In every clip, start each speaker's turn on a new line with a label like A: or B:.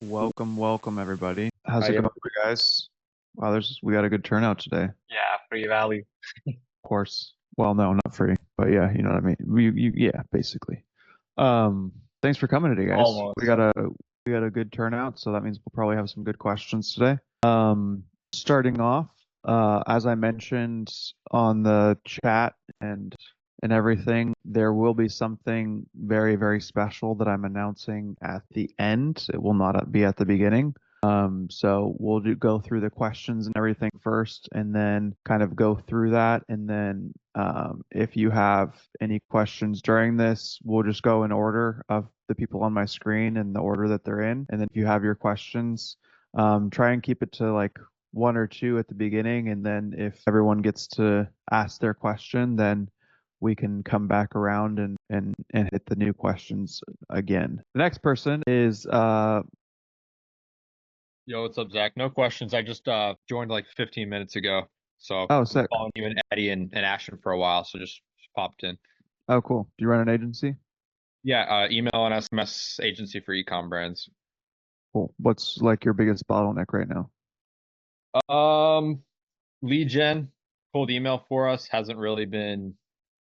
A: Welcome everybody. How's it
B: Yeah,
A: going, guys? Wow, we got a good turnout today. Of
B: yeah, free value.
A: course. Well, no, not free, but yeah, you know what I mean. Yeah, basically. Um, Thanks for coming today, guys. We
B: Almost.
A: got a good turnout, so that means we'll probably have some good questions today. Starting off, as I mentioned on the chat and everything, there will be something very, very special that I'm announcing at the end. It will not be at the beginning. So we'll go through the questions and everything first, and then kind of go through that. And then if you have any questions during this, we'll just go in order of the people on my screen and the order that they're in. And then if you have your questions, try and keep it to like one or two at the beginning. And then if everyone gets to ask their question, then we can come back around and hit the new questions again. The next person is
B: Yo, what's up, Zach? No questions. I just joined like 15 minutes ago. So
A: oh,
B: I've been
A: sick.
B: following you and Eddie and Ashton for a while, so just popped in.
A: Oh, cool. Do you run an agency?
B: Yeah, email and SMS agency for ecom brands.
A: Cool. What's like your biggest bottleneck right now?
B: Um, Lead gen, cold email for us hasn't really been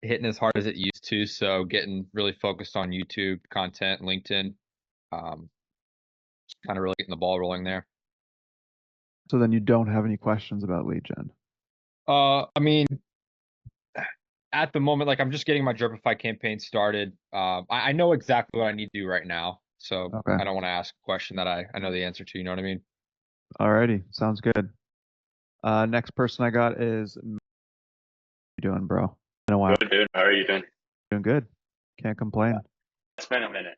B: hitting as hard as it used to, so getting really focused on YouTube content, LinkedIn, um, kind of really getting the ball rolling there.
A: So then you don't have any questions about lead gen.
B: I mean, at the moment, like I'm just getting my Dripify campaign started. I know exactly what I need to do right now, so
A: Okay.
B: I don't want to ask a question that I know the answer to. You know what I mean?
A: Alrighty. Sounds good. Next person I got is how you doing, bro? Been a while.
C: Good, dude. How are you doing?
A: Doing good. Can't complain.
C: It's been a minute.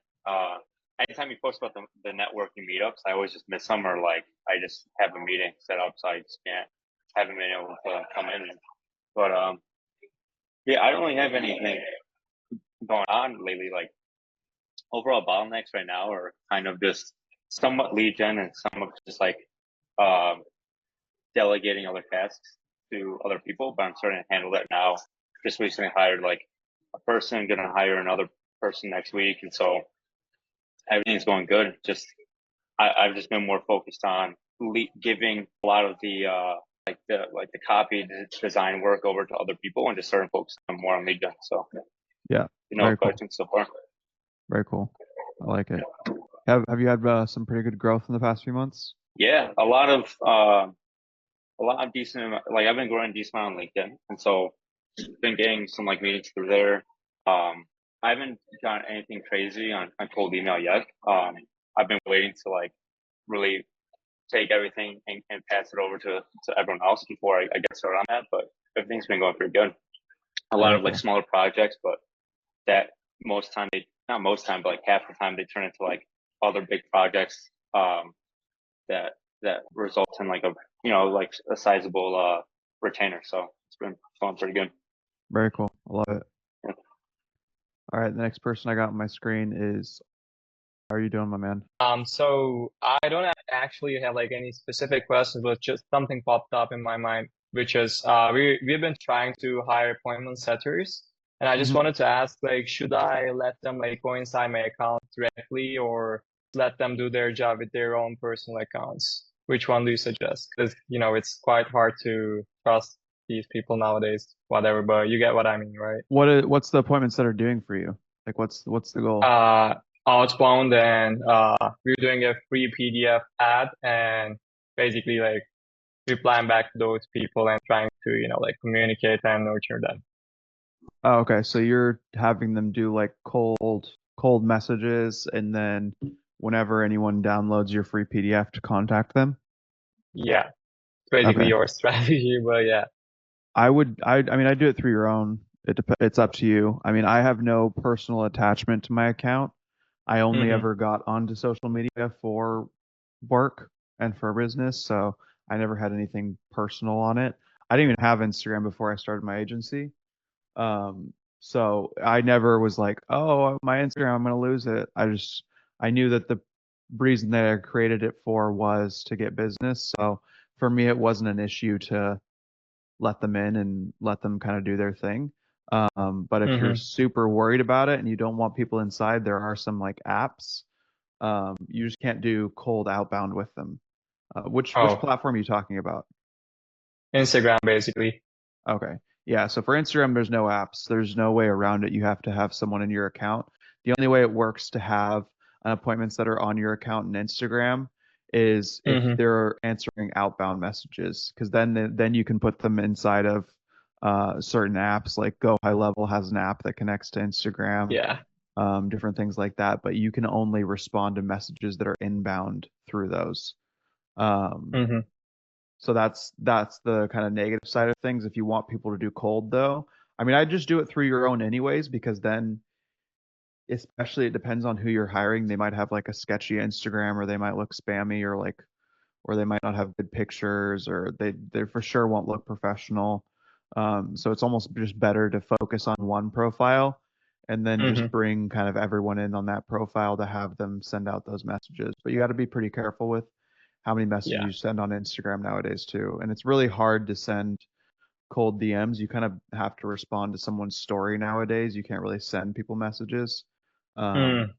C: Anytime you post about the networking meetups, I always just miss some, or like I just have a meeting set up, so I just can't haven't been able to come in. But yeah, I don't really have anything going on lately. Like overall bottlenecks right now are kind of just somewhat lead gen and somewhat just like um, delegating other tasks to other people. But I'm starting to handle that now. Just recently hired like a person, gonna hire another person next week, and so everything's going good. Just I've just been more focused on giving a lot of the the copy design work over to other people and just starting focusing more on lead gen. So
A: Yeah.
C: you know,
A: Very cool.
C: questions so far.
A: Very cool. I like it. Have you had some pretty good growth in the past few months?
C: Yeah, a lot of decent. Like I've been growing decent amount on LinkedIn, and so been getting some like meetings through there. I haven't done anything crazy on cold email yet. I've been waiting to like really take everything and pass it over to everyone else before I get started on that. But everything's been going pretty good. A lot
A: Very
C: of like
A: cool.
C: smaller projects, but that most time they not most time, but like half the time they turn into like other big projects that that result in like a like a sizable retainer. So it's been going pretty good.
A: Very cool. I love it.
C: Yeah.
A: All right. The next person I got on my screen is how are you doing, my man?
D: So I don't actually have like any specific questions, but just something popped up in my mind, which is we've been trying to hire appointment setters, and I just
A: Mhm.
D: wanted to ask like, should I let them like go inside my account directly, or let them do their job with their own personal accounts? Which one do you suggest? Because it's quite hard to trust these people nowadays. Whatever, but you get what I mean, right?
A: What's the appointments that are doing for you? Like what's the goal?
D: uh, Outbound, and we're doing a free PDF ad and basically like replying back to those people and trying to, like communicate and nurture them.
A: Oh, okay. So you're having them do like cold messages and then whenever anyone downloads your free PDF to contact them?
D: Yeah, it's basically
A: Okay.
D: your strategy, but yeah.
A: I mean I do it through your own. It's up to you. I mean, I have no personal attachment to my account. I only
D: hmm
A: ever got onto social media for work and for business, so I never had anything personal on it. I didn't even have Instagram before I started my agency. So I never was like, oh, my Instagram, I'm gonna lose it. I knew that the reason that I created it for was to get business. So for me, it wasn't an issue to let them in and let them kind of do their thing. But if you're
D: hmm
A: super worried about it and you don't want people inside, there are some like apps You just can't do cold outbound with them. Which
D: Oh,
A: platform are you talking about?
D: Instagram basically.
A: Okay. Yeah, so for Instagram, there's no apps. There's no way around it. You have to have someone in your account. The only way it works to have appointments that are on your account in Instagram is if
D: Mm-hmm.
A: they're answering outbound messages, because then you can put them inside of certain apps. Like Go High Level has an app that connects to Instagram,
D: Yeah.
A: different things like that. But you can only respond to messages that are inbound through those. Um,
D: Mm-hmm.
A: so that's the kind of negative side of things. If you want people to do cold though, I mean, I just do it through your own anyways, because then especially it depends on who you're hiring. They might have like a sketchy Instagram, or they might look spammy, or like, or they might not have good pictures, or they for sure won't look professional. So it's almost just better to focus on one profile and then
D: Mm-hmm.
A: just bring kind of everyone in on that profile to have them send out those messages. But you got to be pretty careful with how many messages
D: Yeah.
A: you send on Instagram nowadays too. And it's really hard to send cold DMs. You kind of have to respond to someone's story nowadays. You can't really send people messages. Um,
D: Mm.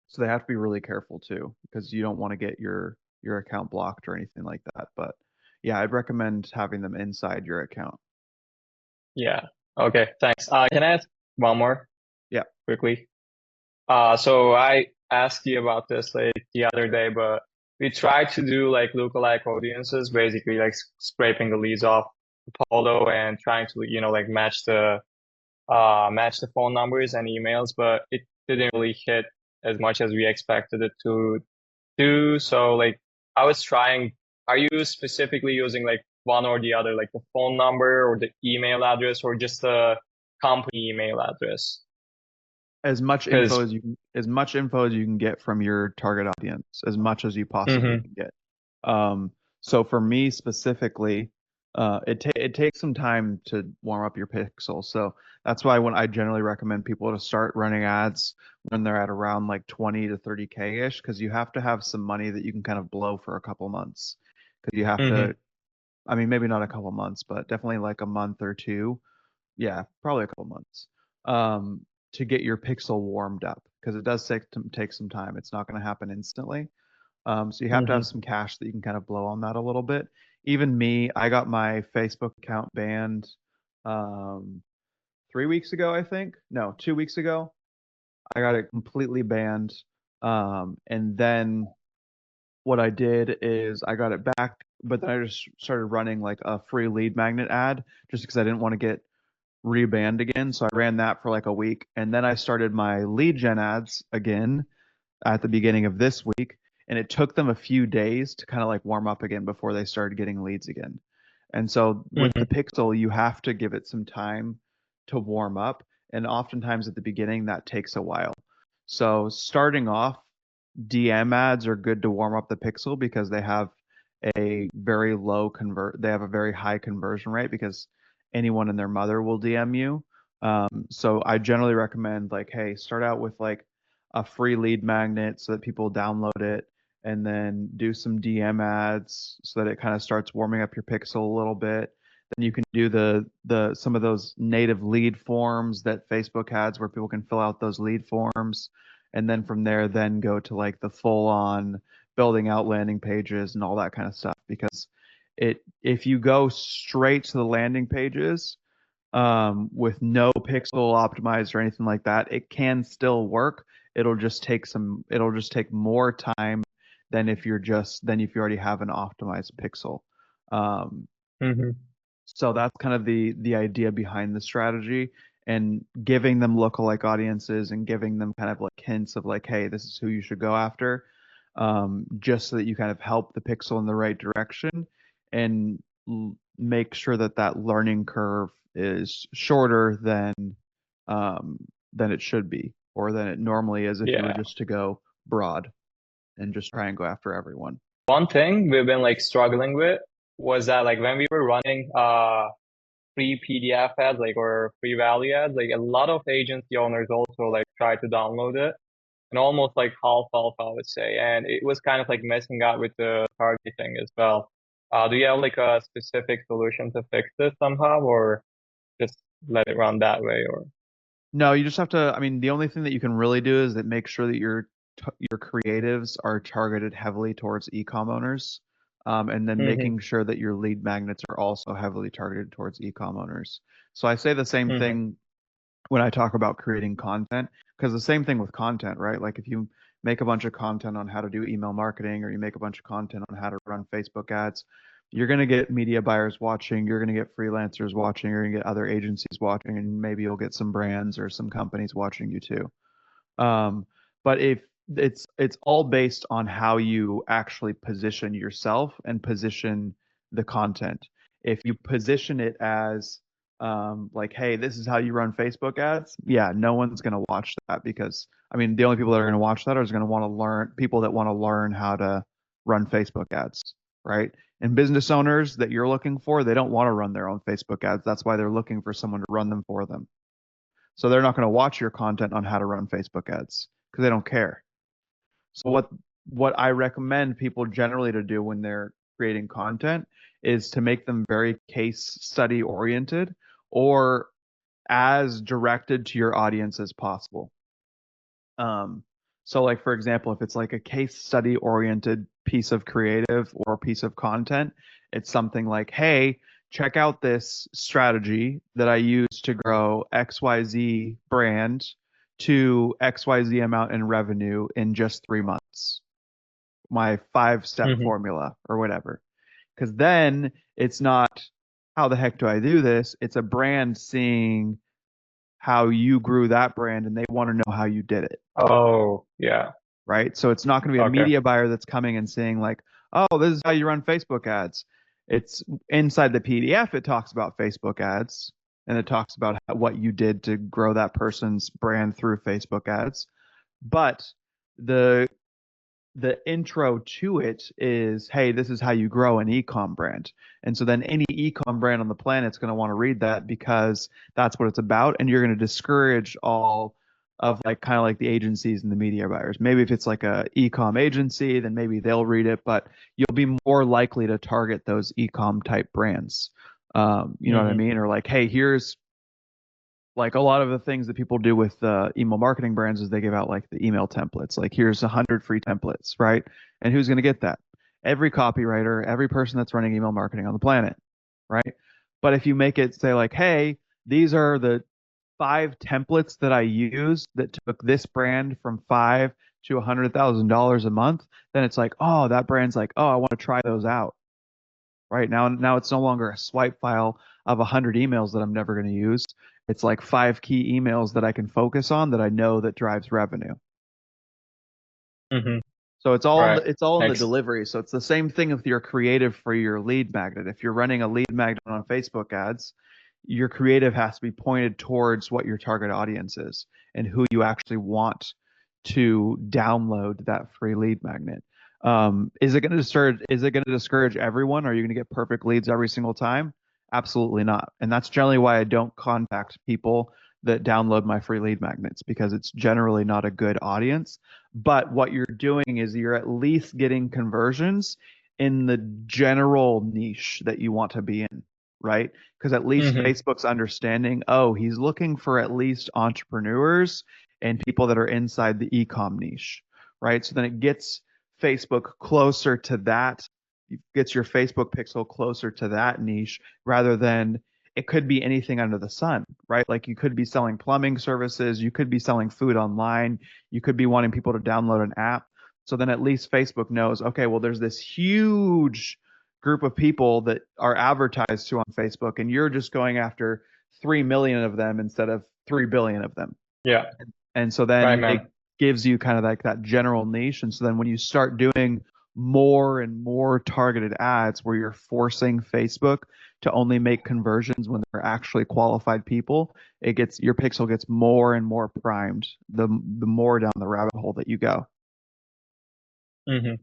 A: so they have to be really careful too, because you don't want to get your account blocked or anything like that. But yeah, I'd recommend having them inside your account.
D: Yeah. Okay, thanks. Can I ask one more
A: Yeah.
D: quickly? So I asked you about this like the other day, but we tried to do like lookalike audiences, basically like scraping the leads off Apollo and trying to, like match the phone numbers and emails, but it didn't really hit as much as we expected it to do. So like I was trying, are you specifically using like one or the other, like the phone number or the email address or just the company email address?
A: As much info
D: Because
A: as you can get from your target audience, as much as you possibly
D: hmm
A: can get. So for me specifically, it takes some time to warm up your pixel. So that's why when I generally recommend people to start running ads when they're at around like 20 to 30K ish, because you have to have some money that you can kind of blow for a couple months. Because you have
D: hmm
A: to, I mean, maybe not a couple months, but definitely like a month or two. Yeah, probably a couple months. Um, to get your pixel warmed up, because it does take some time. It's not going to happen instantly. So you have to
D: hmm
A: have some cash that you can kind of blow on that a little bit. Even me, I got my Facebook account banned um, 3 weeks ago, I think. No, 2 weeks ago. I got it completely banned. And then what I did is I got it back, but then I just started running like a free lead magnet ad just because I didn't want to get rebanned again. So I ran that for like a week. And then I started my lead gen ads again at the beginning of this week. And it took them a few days to kind of like warm up again before they started getting leads again. And so with
D: hmm
A: the Pixel, you have to give it some time to warm up. And oftentimes at the beginning, that takes a while. So starting off, DM ads are good to warm up the Pixel because they have they have a very high conversion rate because anyone and their mother will DM you. So I generally recommend like, hey, start out with like a free lead magnet so that people download it, and then do some DM ads so that it kind of starts warming up your pixel a little bit. Then you can do the some of those native lead forms that Facebook has where people can fill out those lead forms. And then from there, then go to like the full on building out landing pages and all that kind of stuff. Because if you go straight to the landing pages, with no pixel optimized or anything like that, it can still work. It'll just take more time than if you already have an optimized pixel. Um,
D: hmm
A: so that's kind of the idea behind the strategy, and giving them lookalike audiences and giving them kind of like hints of like, hey, this is who you should go after, just so that you kind of help the pixel in the right direction and make sure that that learning curve is shorter um, than it should be, or than it normally is if you were
D: Yeah.
A: just to go broad and just try and go after everyone.
D: One thing we've been like struggling with was that like when we were running free PDF ads like or free value ads, like a lot of agency owners also like tried to download it and almost like half off, I would say. And it was kind of like messing out with the targeting as well. Do you have like a specific solution to fix this somehow or just let it run that way or
A: No, you just have to. I mean, the only thing that you can really do is that make sure that your creatives are targeted heavily towards e-com owners, and then
D: Mm-hmm.
A: making sure that your lead magnets are also heavily targeted towards e-com owners. So I say the same
D: Mm-hmm.
A: thing when I talk about creating content, because the same thing with content, right? Like if you make a bunch of content on how to do email marketing, or you make a bunch of content on how to run Facebook ads, you're going to get media buyers watching, you're going to get freelancers watching, you're going to get other agencies watching, and maybe you'll get some brands or some companies watching you too. But if it's all based on how you actually position yourself and position the content. If you position it as like, hey, this is how you run Facebook ads, yeah, no one's going to watch that, because I mean, the only people that are going to watch that are going to want to learn, people that want to learn how to run Facebook ads, right? And business owners that you're looking for, they don't want to run their own Facebook ads. That's why they're looking for someone to run them for them. So they're not going to watch your content on how to run Facebook ads because they don't care. So what I recommend people generally to do when they're creating content is to make them very case study oriented, or as directed to your audience as possible. So like, for example, if it's like a case study oriented piece of creative or piece of content, it's something like, hey, check out this strategy that I used to grow XYZ brand to XYZ amount in revenue in just 3 months. My 5-step
D: Mm-hmm.
A: formula or whatever. Because then it's not, how the heck do I do this? It's a brand seeing how you grew that brand, and they want to know how you did it.
D: Oh, yeah.
A: Right? So it's not going to be a
D: Okay.
A: media buyer that's coming and saying like, "Oh, this is how you run Facebook ads." It's inside the PDF. It talks about Facebook ads, and it talks about what you did to grow that person's brand through Facebook ads. But the intro to it is, hey, this is how you grow an ecom brand. And so then any ecom brand on the planet's going to want to read that, because that's what it's about. And you're going to discourage all of like kind of like the agencies and the media buyers. Maybe if it's like a ecom agency, then maybe they'll read it, but you'll be more likely to target those ecom type brands. You know what I
D: Mm-hmm.
A: mean? Or like, hey, here's like a lot of the things that people do with email marketing brands is they give out like the email templates. Like, here's 100 free templates, right? And who's going to get that? Every copywriter, every person that's running email marketing on the planet, right? But if you make it say like, hey, these are the 5 templates that I used that took this brand from $5 to $100,000 a month, then it's like, oh, that brand's like, oh, I want to try those out. Right now it's no longer a swipe file of 100 emails that I'm never going to use. It's like 5 key emails that I can focus on that I know that drives revenue.
D: Mm-hmm.
A: So it's all
D: Right.
A: it's all in the
D: Makes
A: delivery. So it's the same thing with your creative for your lead magnet. If you're running a lead magnet on Facebook ads, your creative has to be pointed towards what your target audience is and who you actually want to download that free lead magnet. Is it going to discourage everyone? Are you going to get perfect leads every single time? Absolutely not. And that's generally why I don't contact people that download my free lead magnets, because it's generally not a good audience. But what you're doing is you're at least getting conversions in the general niche that you want to be in, right? Because at least
D: Mm-hmm.
A: Facebook's understanding, oh, he's looking for at least entrepreneurs and people that are inside the e-com niche, right? So then it gets Facebook closer to that, gets your Facebook pixel closer to that niche, rather than it could be anything under the sun, right? Like you could be selling plumbing services, you could be selling food online, you could be wanting people to download an app. So then at least Facebook knows, okay, well, there's this huge group of people that are advertised to on Facebook, and you're just going after 3 million of them instead of 3 billion of them.
D: Yeah.
A: And so
D: Right,
A: then
D: man.
A: it gives you kind of like that general niche. And so then when you start doing more and more targeted ads where you're forcing Facebook to only make conversions when they're actually qualified people, it gets, your pixel gets more and more primed the more down the rabbit hole that you go.
D: Mm-hmm.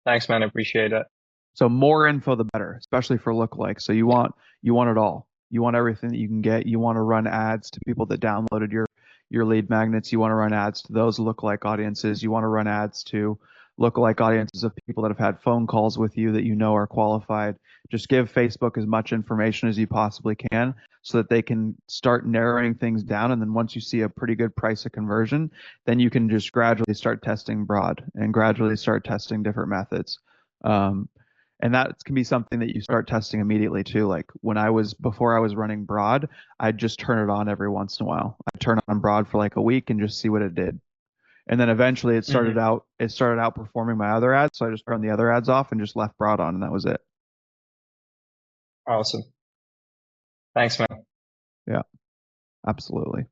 D: Thanks, man. I appreciate it.
A: So more info the better, especially for lookalike. So you want it all. You want everything that you can get. You want to run ads to people that downloaded your lead magnets. You want to run ads to those lookalike audiences. You want to run ads to lookalike audiences of people that have had phone calls with you that you know are qualified. Just give Facebook as much information as you possibly can so that they can start narrowing things down. And then once you see a pretty good price of conversion, then you can just gradually start testing broad and gradually start testing different methods. And that can be something that you start testing immediately too. Like before I was running broad, I'd just turn it on every once in a while. I'd turn on broad for like a week and just see what it did. And then eventually it started outperforming my other ads. So I just turned the other ads off and just left broad on, and that was it.
D: Awesome. Thanks, man.
A: Yeah, absolutely.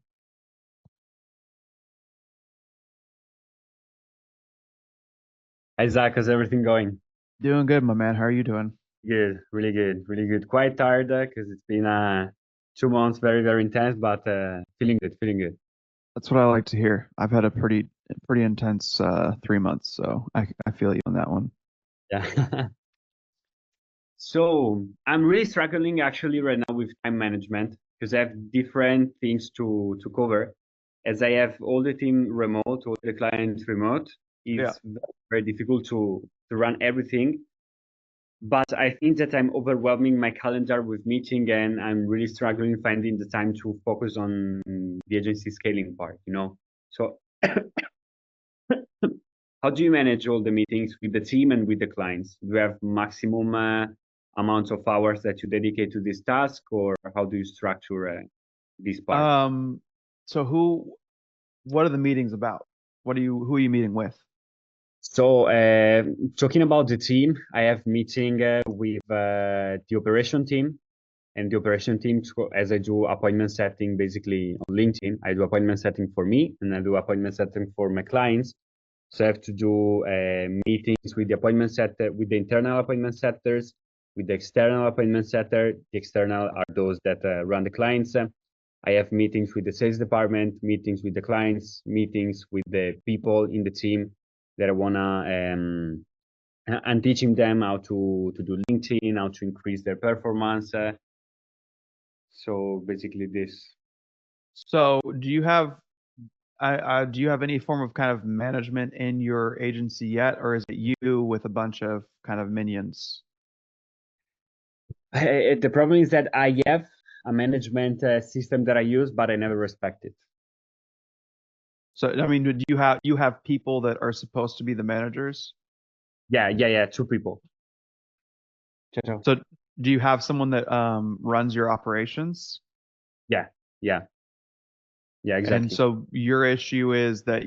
E: Hi, Zach. How's everything going?
A: Doing good, my man. How are you doing?
E: Good, really good, really good. Quite tired because it's been 2 months, very, very intense, but feeling good, feeling good.
A: That's what I like to hear. I've had a pretty intense 3 months, so I feel you on that one.
E: Yeah. So I'm really struggling actually right now with time management because I have different things to cover. As I have all the team remote, all the clients remote, it's very difficult to run everything. But I think that I'm overwhelming my calendar with meeting and I'm really struggling finding the time to focus on the agency scaling part, you know? So how do you manage all the meetings with the team and with the clients? Do you have maximum amounts of hours that you dedicate to this task, or how do you structure this part?
A: So what are the meetings about? Who are you meeting with?
E: So talking about the team, I have meeting with the operation team. And the operation team, as I do appointment setting basically on LinkedIn, I do appointment setting for me and I do appointment setting for my clients. So I have to do meetings with the appointment setter, with the internal appointment setters, with the external appointment setter. The external are those that run the clients. I have meetings with the sales department, meetings with the clients, meetings with the people in the team that I wanna and teaching them how to do LinkedIn, how to increase their performance. So basically this.
A: So do you have any form of kind of management in your agency yet, or is it you with a bunch of kind of minions?
E: The problem is that I have a management system that I use, but I never respect it.
A: So I mean, do you have people that are supposed to be the managers?
E: Yeah, 2 people.
A: So do you have someone that runs your operations?
E: Yeah, exactly.
A: And so your issue is that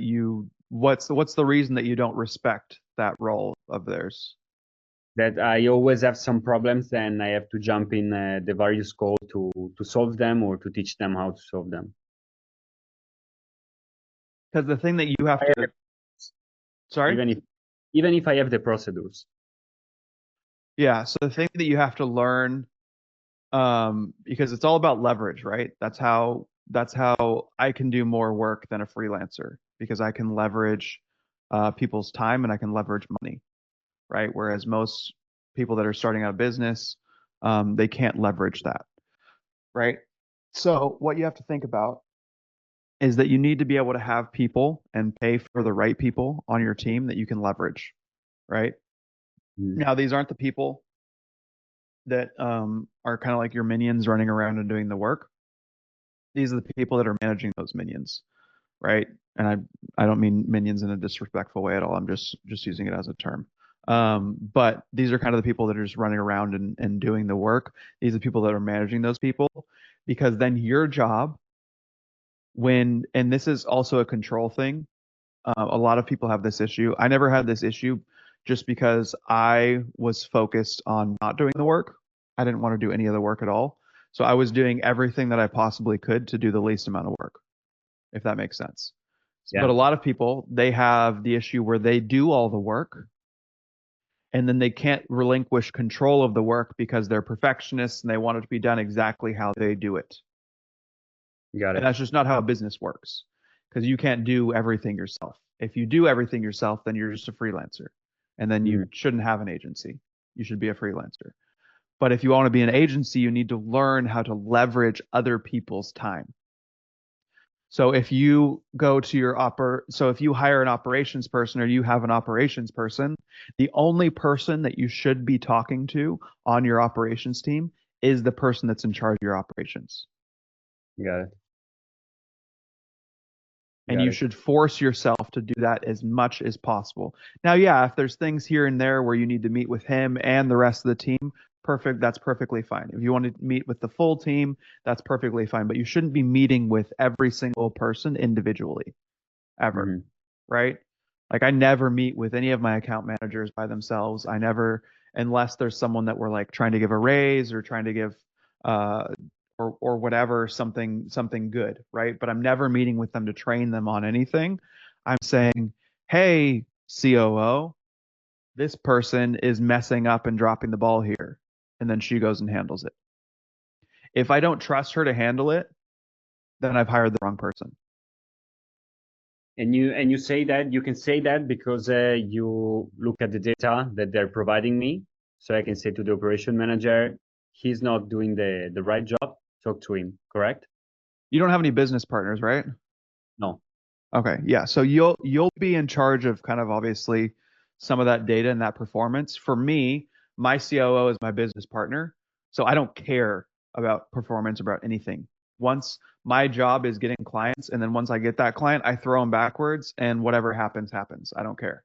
A: what's the reason that you don't respect that role of theirs?
E: That I always have some problems and I have to jump in the various calls to solve them or to teach them how to solve them.
A: Because the thing that you have to, sorry?
E: Even if I have the procedures.
A: Yeah, so the thing that you have to learn, because it's all about leverage, right? That's how I can do more work than a freelancer because I can leverage people's time and I can leverage money, right? Whereas most people that are starting out a business, they can't leverage that, right? So what you have to think about is that you need to be able to have people and pay for the right people on your team that you can leverage, right? Now, these aren't the people that are kind of like your minions running around and doing the work. These are the people that are managing those minions, right? And I don't mean minions in a disrespectful way at all. I'm just using it as a term. But these are kind of the people that are just running around and doing the work. These are the people that are managing those people, because then your job and this is also a control thing. A lot of people have this issue. I never had this issue just because I was focused on not doing the work. I didn't want to do any of the work at all. So I was doing everything that I possibly could to do the least amount of work, if that makes sense.
E: Yeah.
A: But a lot of people, they have the issue where they do all the work and then they can't relinquish control of the work because they're perfectionists and they want it to be done exactly how they do it.
E: Got it.
A: And that's just not how business works, because you can't do everything yourself. If you do everything yourself, then you're just a freelancer. And then you shouldn't have an agency. You should be a freelancer. But if you want to be an agency, you need to learn how to leverage other people's time. So if you go to so if you hire an operations person or you have an operations person, the only person that you should be talking to on your operations team is the person that's in charge of your operations.
E: Got it.
A: And
E: Got
A: you
E: it.
A: should force yourself to do that as much as possible. Now, yeah, if there's things here and there where you need to meet with him and the rest of the team, perfect, that's perfectly fine. If you want to meet with the full team, that's perfectly fine. But you shouldn't be meeting with every single person individually, ever,
E: Mhm.
A: right? Like I never meet with any of my account managers by themselves. I never, unless there's someone that we're like trying to give a raise or trying to give uh or whatever, something good, right? But I'm never meeting with them to train them on anything. I'm saying, hey, COO, this person is messing up and dropping the ball here. And then she goes and handles it. If I don't trust her to handle it, then I've hired the wrong person.
E: And you say that you can say that because you look at the data that they're providing me, so I can say to the operation manager, he's not doing the right job. Talk to him, correct?
A: You don't have any business partners, right?
E: No.
A: Okay, yeah. So you'll be in charge of kind of obviously some of that data and that performance. For me, my COO is my business partner, so I don't care about performance about anything. Once my job is getting clients, and then once I get that client, I throw them backwards, and whatever happens, happens. I don't care,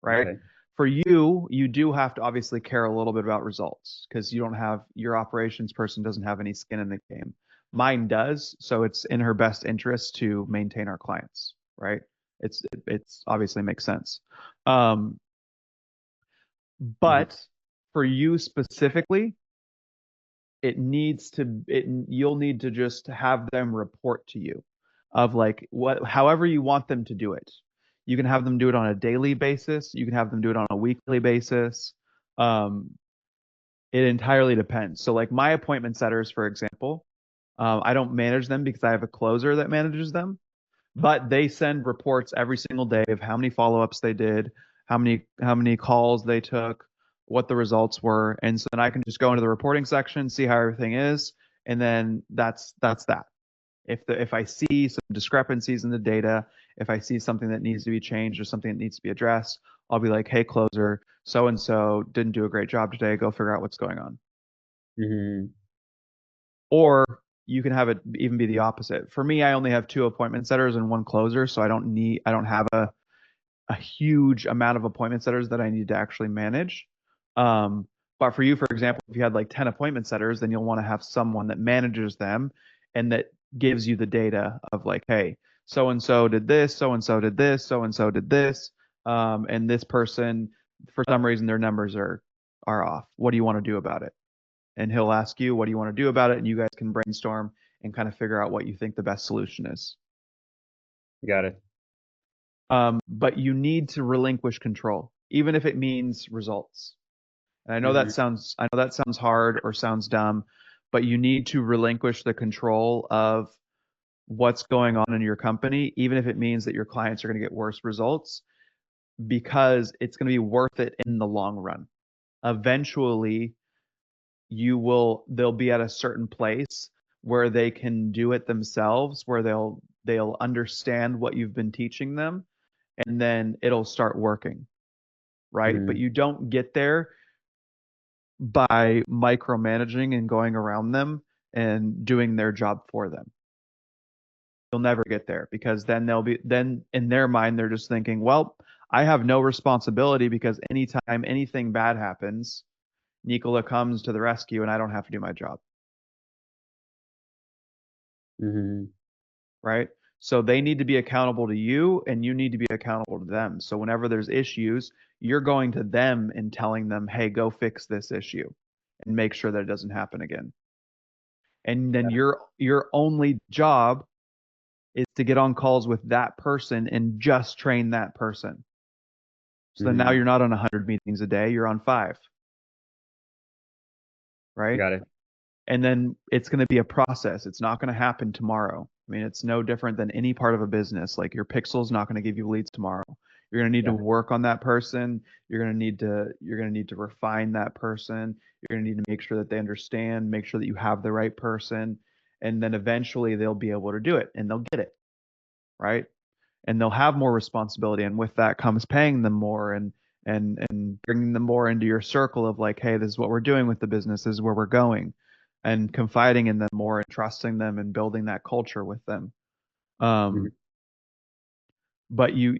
A: right?
E: Okay.
A: For you, you do have to obviously care a little bit about results because you don't have your operations person doesn't have any skin in the game. Mine does, so it's in her best interest to maintain our clients, right? It's obviously makes sense. Um, but for you specifically, you'll need to just have them report to you of like however you want them to do it. You can have them do it on a daily basis, you can have them do it on a weekly basis. um, it entirely depends. So like my appointment setters, for example, I don't manage them because I have a closer that manages them, but they send reports every single day of how many follow-ups they did, how many calls they took, what the results were, and so then I can just go into the reporting section, see how everything is, and then that's that. If I see some discrepancies in the data, if I see something that needs to be changed or something that needs to be addressed, I'll be like, hey, closer, so and so didn't do a great job today. Go figure out what's going on.
E: Mm-hmm.
A: Or you can have it even be the opposite. For me, I only have two appointment setters and one closer, so I don't have a huge amount of appointment setters that I need to actually manage. Um, but for you, for example, if you had like 10 appointment setters, then you'll want to have someone that manages them and that gives you the data of like, hey, so and so did this, so and so did this, so and so did this, and this person, for some reason, their numbers are off. What do you want to do about it? And he'll ask you, what do you want to do about it? And you guys can brainstorm and kind of figure out what you think the best solution is.
E: Got it.
A: But you need to relinquish control, even if it means results. And I know
E: Mhm.
A: that sounds hard or sounds dumb, but you need to relinquish the control of what's going on in your company, even if it means that your clients are going to get worse results, because it's going to be worth it in the long run. Eventually, they'll be at a certain place where they can do it themselves, where they'll understand what you've been teaching them, and then it'll start working, right? But
E: Mhm.
A: you don't get there by micromanaging and going around them and doing their job for them. You'll never get there because then in their mind they're just thinking, well, I have no responsibility because anytime anything bad happens, Nicola comes to the rescue and I don't have to do my job.
E: Mhm.
A: Right? So they need to be accountable to you and you need to be accountable to them. So whenever there's issues, you're going to them and telling them, hey, go fix this issue and make sure that it doesn't happen again. And then your only job is to get on calls with that person and just train that person. So then now
E: Mhm.
A: you're not on 100 meetings a day, you're on 5, right?
E: Got it.
A: And then it's going to be a process. It's not going to happen tomorrow. I mean, it's no different than any part of a business. Like your pixel's not going to give you leads tomorrow. You're going to need to
E: Yeah.
A: work on that person. You're going to need to refine that person. You're going to need to make sure that they understand, make sure that you have the right person, and then eventually they'll be able to do it and they'll get it. right? And they'll have more responsibility, and with that comes paying them more and bringing them more into your circle of like, hey, this is what we're doing with the business, this is where we're going, and confiding in them more and trusting them and building that culture with them.
E: Mhm.
A: But you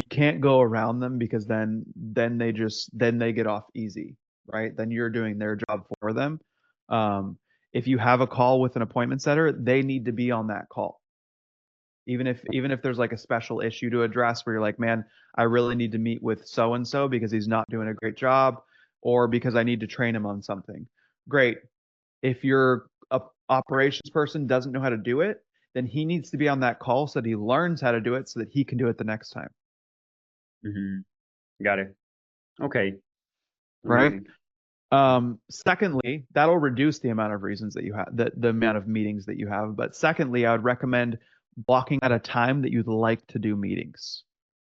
A: can't go around them, because then they get off easy, right? Then you're doing their job for them. If you have a call with an appointment setter, they need to be on that call. Even if there's like a special issue to address where you're like, man, I really need to meet with so and so because he's not doing a great job, or because I need to train him on something. Great. If your operations person doesn't know how to do it, then he needs to be on that call so that he learns how to do it so that he can do it the next time.
E: Mhm. Got it. Okay.
A: Right.
E: Amazing.
A: Secondly, that'll reduce the amount of reasons that you have, the amount of meetings that you have. But secondly, I would recommend blocking out a time that you'd like to do meetings,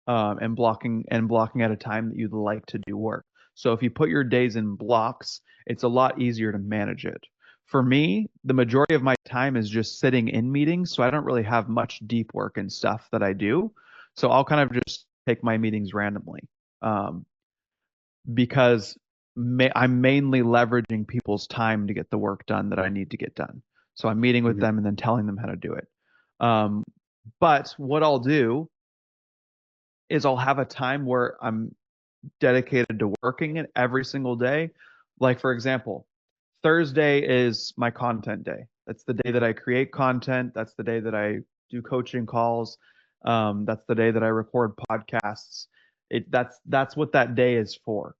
A: and blocking out a time that you'd like to do work. So if you put your days in blocks, it's a lot easier to manage it. For me, the majority of my time is just sitting in meetings, so I don't really have much deep work and stuff that I do. So I'll kind of just take my meetings randomly, because I'm mainly leveraging people's time to get the work done that I need to get done. So I'm meeting with
E: Mhm.
A: them and then telling them how to do it. But what I'll do is I'll have a time where I'm dedicated to working it every single day. Like, for example, Thursday is my content day. That's the day that I create content. That's the day that I do coaching calls. That's the day that I record podcasts. That's what that day is for,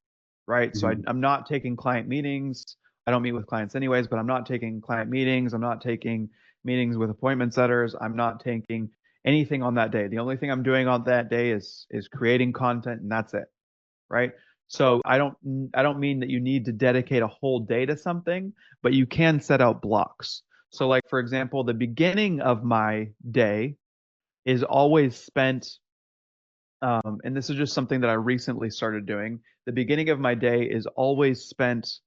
A: right? So
E: Mhm.
A: I'm not taking client meetings. I don't meet with clients anyways, but I'm not taking client meetings. I'm not taking meetings with appointment setters. I'm not taking anything on that day. The only thing I'm doing on that day is creating content, and that's it, right? So I don't mean that you need to dedicate a whole day to something, but you can set out blocks. So like, for example, the beginning of my day is always spent, and this is just something that I recently started doing. The beginning of my day is always spent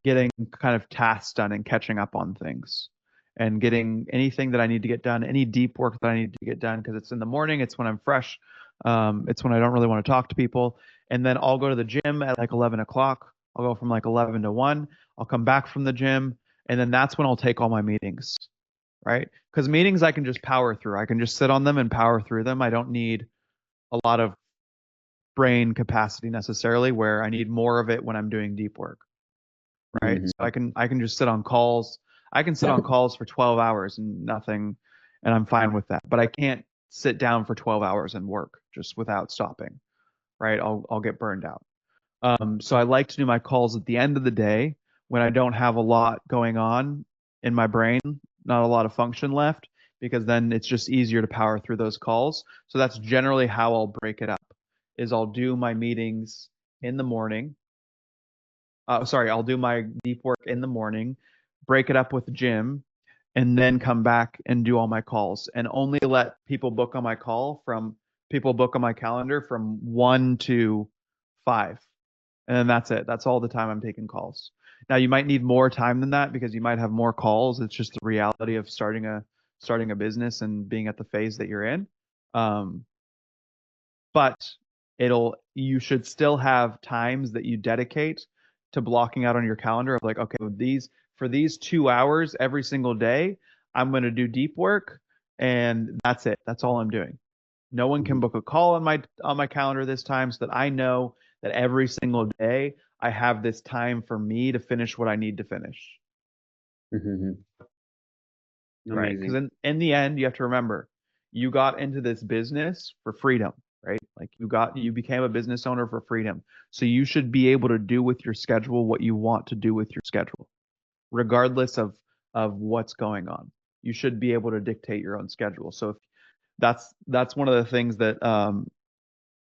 A: getting kind of tasks done and catching up on things and getting anything that I need to get done, any deep work that I need to get done, because it's in the morning, it's when I'm fresh, it's when I don't really want to talk to people. And then I'll go to the gym at like 11 o'clock. I'll go from like 11 to 1. I'll come back from the gym, and then that's when I'll take all my meetings, right? Because meetings I can just power through. I can just sit on them and power through them. I don't need a lot of brain capacity necessarily, where I need more of it when I'm doing deep work, right? So
E: Mhm.
A: I can just sit on calls. I can sit on calls for 12 hours and nothing, and I'm fine with that. But I can't sit down for 12 hours and work just without stopping, right? I'll get burned out. So I like to do my calls at the end of the day when I don't have a lot going on in my brain, not a lot of function left, because then it's just easier to power through those calls. So that's generally how I'll break it up, is I'll do my meetings in the morning. Sorry, I'll do my deep work in the morning, break it up with the gym, and then come back and do all my calls, and only let people book on my calendar from 1 to 5. And then that's it. That's all the time I'm taking calls. Now you might need more time than that because you might have more calls. It's just the reality of starting a business and being at the phase that you're in. Um, but you should still have times that you dedicate to blocking out on your calendar of like, okay, for these 2 hours every single day, I'm going to do deep work, and that's it. That's all I'm doing. No one can
E: Mhm.
A: book a call on my calendar this time, so that I know that every single day I have this time for me to finish what I need to finish.
E: Mhm.
A: Right? Because
E: Amazing.
A: in the end, you have to remember, you got into this business for freedom, right? Like you became a business owner for freedom. So you should be able to do with your schedule what you want to do with your schedule, regardless of what's going on. You should be able to dictate your own schedule. So if that's one of the things that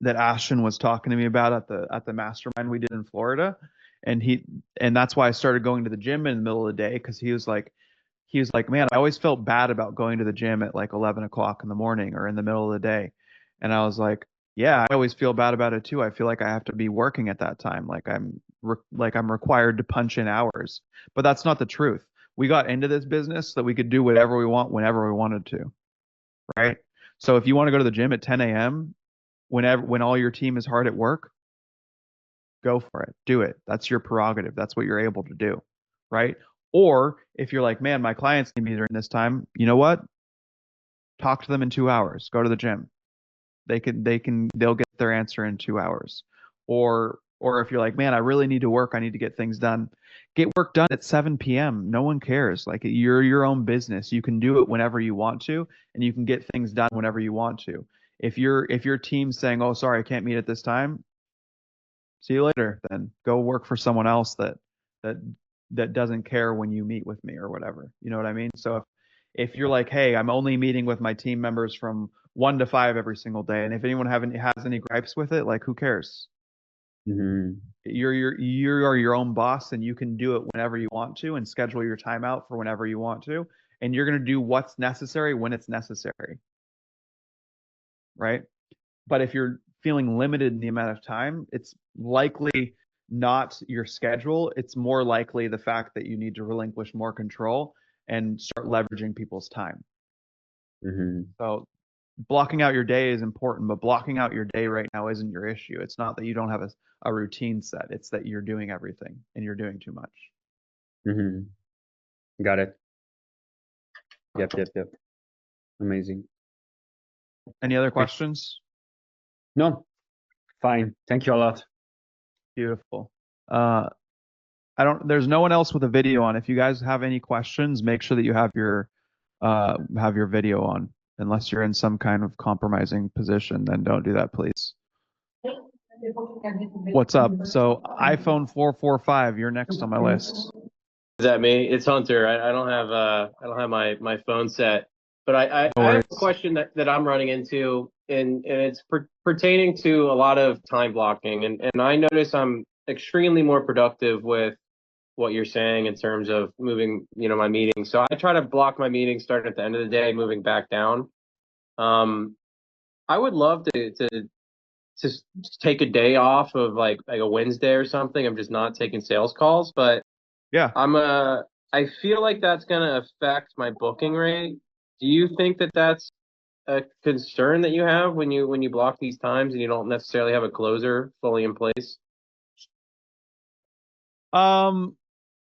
A: Ashton was talking to me about at the mastermind we did in Florida, and that's why I started going to the gym in the middle of the day, because he was like, man, I always felt bad about going to the gym at like 11 o'clock in the morning or in the middle of the day. And I was like, yeah, I always feel bad about it too. I feel like I have to be working at that time. Like I'm required to punch in hours, but that's not the truth. We got into this business so that we could do whatever we want whenever we wanted to, right? So if you want to go to the gym at 10 a.m. when all your team is hard at work, go for it. Do it. That's your prerogative. That's what you're able to do, right? Or if you're like, man, my clients need me during this time, you know what? Talk to them in 2 hours. Go to the gym. They'll get their answer in 2 hours. Or if you're like, man, I really need to work. I need to get things done. Get work done at 7 p.m. No one cares. Like you're your own business. You can do it whenever you want to, and you can get things done whenever you want to. If your team's saying, oh, sorry, I can't meet at this time, see you later. Then go work for someone else that that doesn't care when you meet with me or whatever. You know what I mean? So if you're like, hey, I'm only meeting with my team members from 1 to 5 every single day, and if anyone has any gripes with it, like who cares?
E: Mhm.
A: You are your own boss, and you can do it whenever you want to, and schedule your time out for whenever you want to, and you're gonna do what's necessary when it's necessary, right? But if you're feeling limited in the amount of time, it's likely not your schedule. It's more likely the fact that you need to relinquish more control and start leveraging people's time.
E: Mhm.
A: So blocking out your day is important, but blocking out your day right now isn't your issue. It's not that you don't have a routine set. It's that you're doing everything and you're doing too much.
E: Mhm. Got it. Yep. Amazing.
A: Any other questions?
E: No, fine. Thank you a lot.
A: Beautiful. There's no one else with a video on. If you guys have any questions, make sure that you have your video on. Unless you're in some kind of compromising position, then don't do that, please. What's up? So iPhone 445, you're next on my list.
F: Is that me? It's Hunter. I don't have my phone set, but I
A: No
F: have
A: worries.
F: a question that I'm running into, and it's pertaining to a lot of time blocking, and I notice I'm extremely more productive with what you're saying in terms of moving, my meetings. So I try to block my meetings starting at the end of the day, moving back down. I would love to just take a day off of like a Wednesday or something. I'm just not taking sales calls, but
A: Yeah.
F: I feel like that's gonna affect my booking rate. Do you think that that's a concern that you have when you block these times and you don't necessarily have a closer fully in place?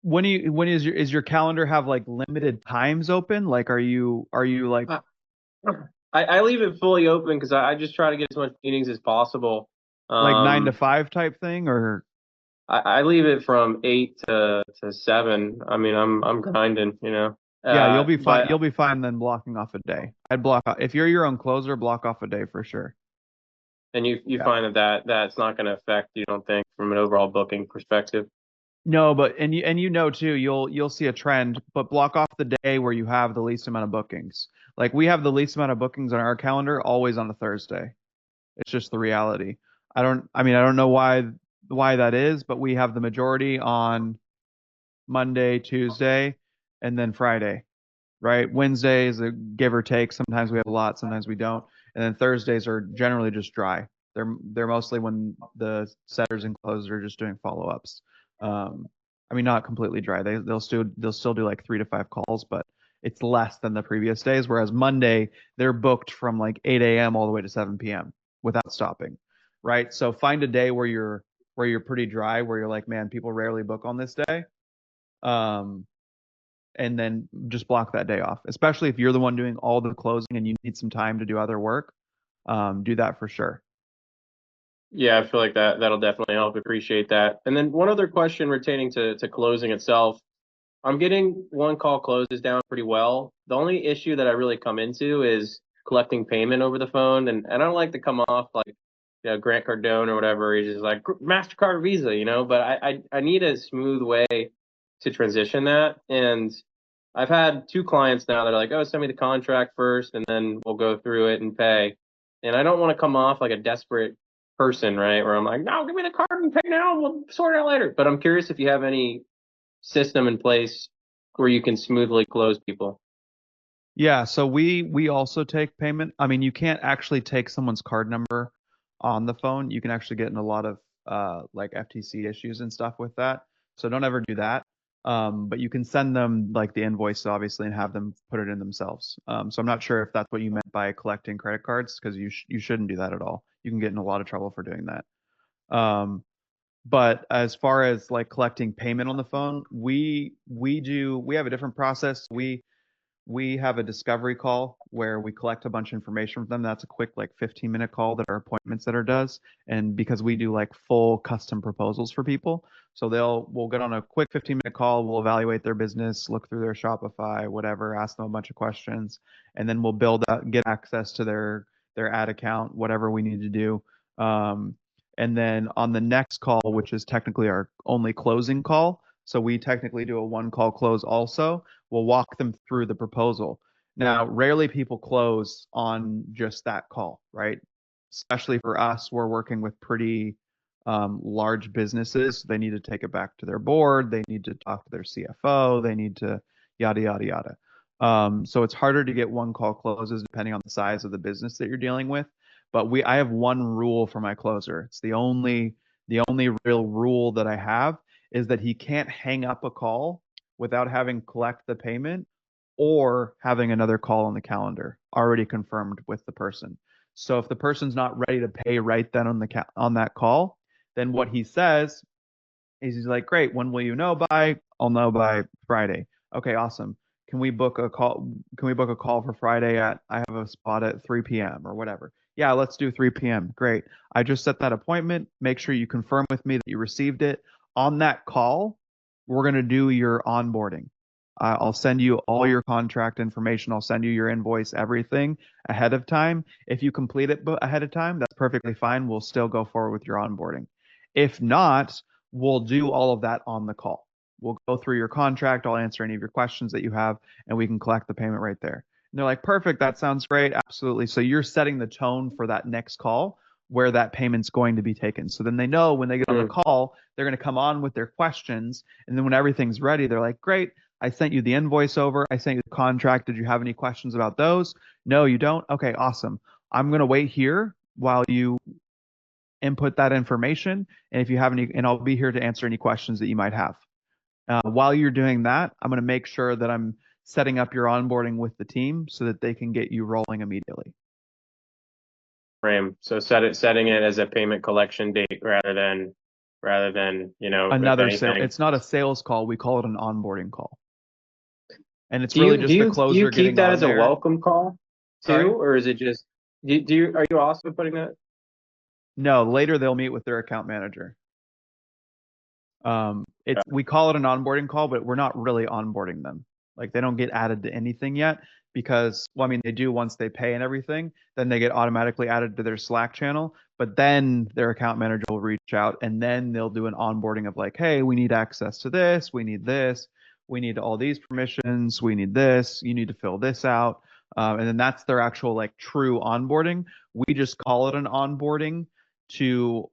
A: When is your calendar have like limited times open? Like are you like
F: Uh, I leave it fully open because I just try to get as much meetings as possible.
A: 9 to 5 type thing, or
F: I leave it from 8 to 7. I mean, I'm grinding,
A: yeah, you'll be fine.
F: But
A: You'll be fine then blocking off a day. I'd block off if you're your own closer, block off a day for sure.
F: and you
A: Yeah.
F: find that's not going to affect, you don't think, from an overall booking perspective?
A: No, but and you know too, you'll see a trend, but block off the day where you have the least amount of bookings. Like we have the least amount of bookings on our calendar always on a Thursday. It's just the reality. I don't know why that is, but we have the majority on Monday, Tuesday, and then Friday, right? Wednesday is a give or take. Sometimes we have a lot, sometimes we don't. And then Thursdays are generally just dry. They're mostly when the setters and closers are just doing follow-ups. Not completely dry. They'll still do like 3 to 5 calls, but it's less than the previous days. Whereas Monday, they're booked from like 8 a.m. all the way to 7 p.m. without stopping, right? So find a day where you're pretty dry, where you're like, man, people rarely book on this day. And then just block that day off, especially if you're the one doing all the closing and you need some time to do other work. Do that for sure.
F: Yeah, I feel like that'll definitely help. Appreciate that. And then one other question pertaining to closing itself. I'm getting one call closes down pretty well. The only issue that I really come into is collecting payment over the phone, and I don't like to come off like Grant Cardone or whatever. He's just like MasterCard, Visa, But I need a smooth way to transition that. And I've had 2 clients now that are like, oh, send me the contract first, and then we'll go through it and pay. And I don't want to come off like a desperate person, right? Where I'm like, no, give me the card and pay now, and we'll sort it out later. But I'm curious if you have any system in place where you can smoothly close people.
A: Yeah, so we also take payment. You can't actually take someone's card number on the phone. You can actually get in a lot of like FTC issues and stuff with that. So don't ever do that. But you can send them like the invoice obviously and have them put it in themselves. So I'm not sure if that's what you meant by collecting credit cards, because you shouldn't do that at all. You can get in a lot of trouble for doing that. But as far as like collecting payment on the phone, we have a different process. We have a discovery call where we collect a bunch of information from them. That's a quick like 15-minute call that our appointment setter does. And because we do like full custom proposals for people, so we'll get on a quick 15-minute call, we'll evaluate their business, look through their Shopify, whatever, ask them a bunch of questions, and then we'll get access to their ad account, whatever we need to do. And then on the next call, which is technically our only closing call, so we technically do a one call close also, we'll walk them through the proposal. Now, rarely people close on just that call, right? Especially for us, we're working with pretty large businesses. They need to take it back to their board. They need to talk to their CFO. They need to yada, yada, yada. So it's harder to get one call closes depending on the size of the business that you're dealing with. But I have one rule for my closer. It's the only real rule that I have is that he can't hang up a call without having collect the payment or having another call on the calendar already confirmed with the person. So if the person's not ready to pay right then on that call, then what he says is he's like, great, when will you know by? I'll know by Friday. Okay, awesome. Can we book a call? Can we book a call for Friday I have a spot at 3 p.m. or whatever. Yeah, let's do 3 p.m. Great. I just set that appointment. Make sure you confirm with me that you received it. On that call, we're going to do your onboarding. I'll send you all your contract information. I'll send you your invoice, everything ahead of time. If you complete it ahead of time, that's perfectly fine. We'll still go forward with your onboarding. If not, we'll do all of that on the call. We'll go through your contract. I'll answer any of your questions that you have, and we can collect the payment right there. And they're like, perfect. That sounds great. Absolutely. So you're setting the tone for that next call where that payment's going to be taken. So then they know when they get on the call, they're going to come on with their questions. And then when everything's ready, they're like, great. I sent you the invoice over. I sent you the contract. Did you have any questions about those? No, you don't? Okay, awesome. I'm going to wait here while you input that information. And if you have any, and I'll be here to answer any questions that you might have. While you're doing that, I'm going to make sure that I'm setting up your onboarding with the team so that they can get you rolling immediately.
F: Frame. So setting it as a payment collection date rather than
A: another sale. It's not a sales call. We call it an onboarding call. And it's
F: do
A: really
F: you,
A: just
F: do
A: the
F: you,
A: closer
F: do you
A: getting
F: keep that
A: on
F: as a
A: there.
F: welcome call too,
A: Sorry?
F: or is it just are you also putting that?
A: No, later they'll meet with their account manager. We call it an onboarding call, but we're not really onboarding them. Like they don't get added to anything yet because, well, I mean, they do once they pay and everything, then they get automatically added to their Slack channel, but then their account manager will reach out and then they'll do an onboarding of like, hey, we need access to this, we need all these permissions, we need this, you need to fill this out. And then that's their actual like true onboarding. We just call it an onboarding to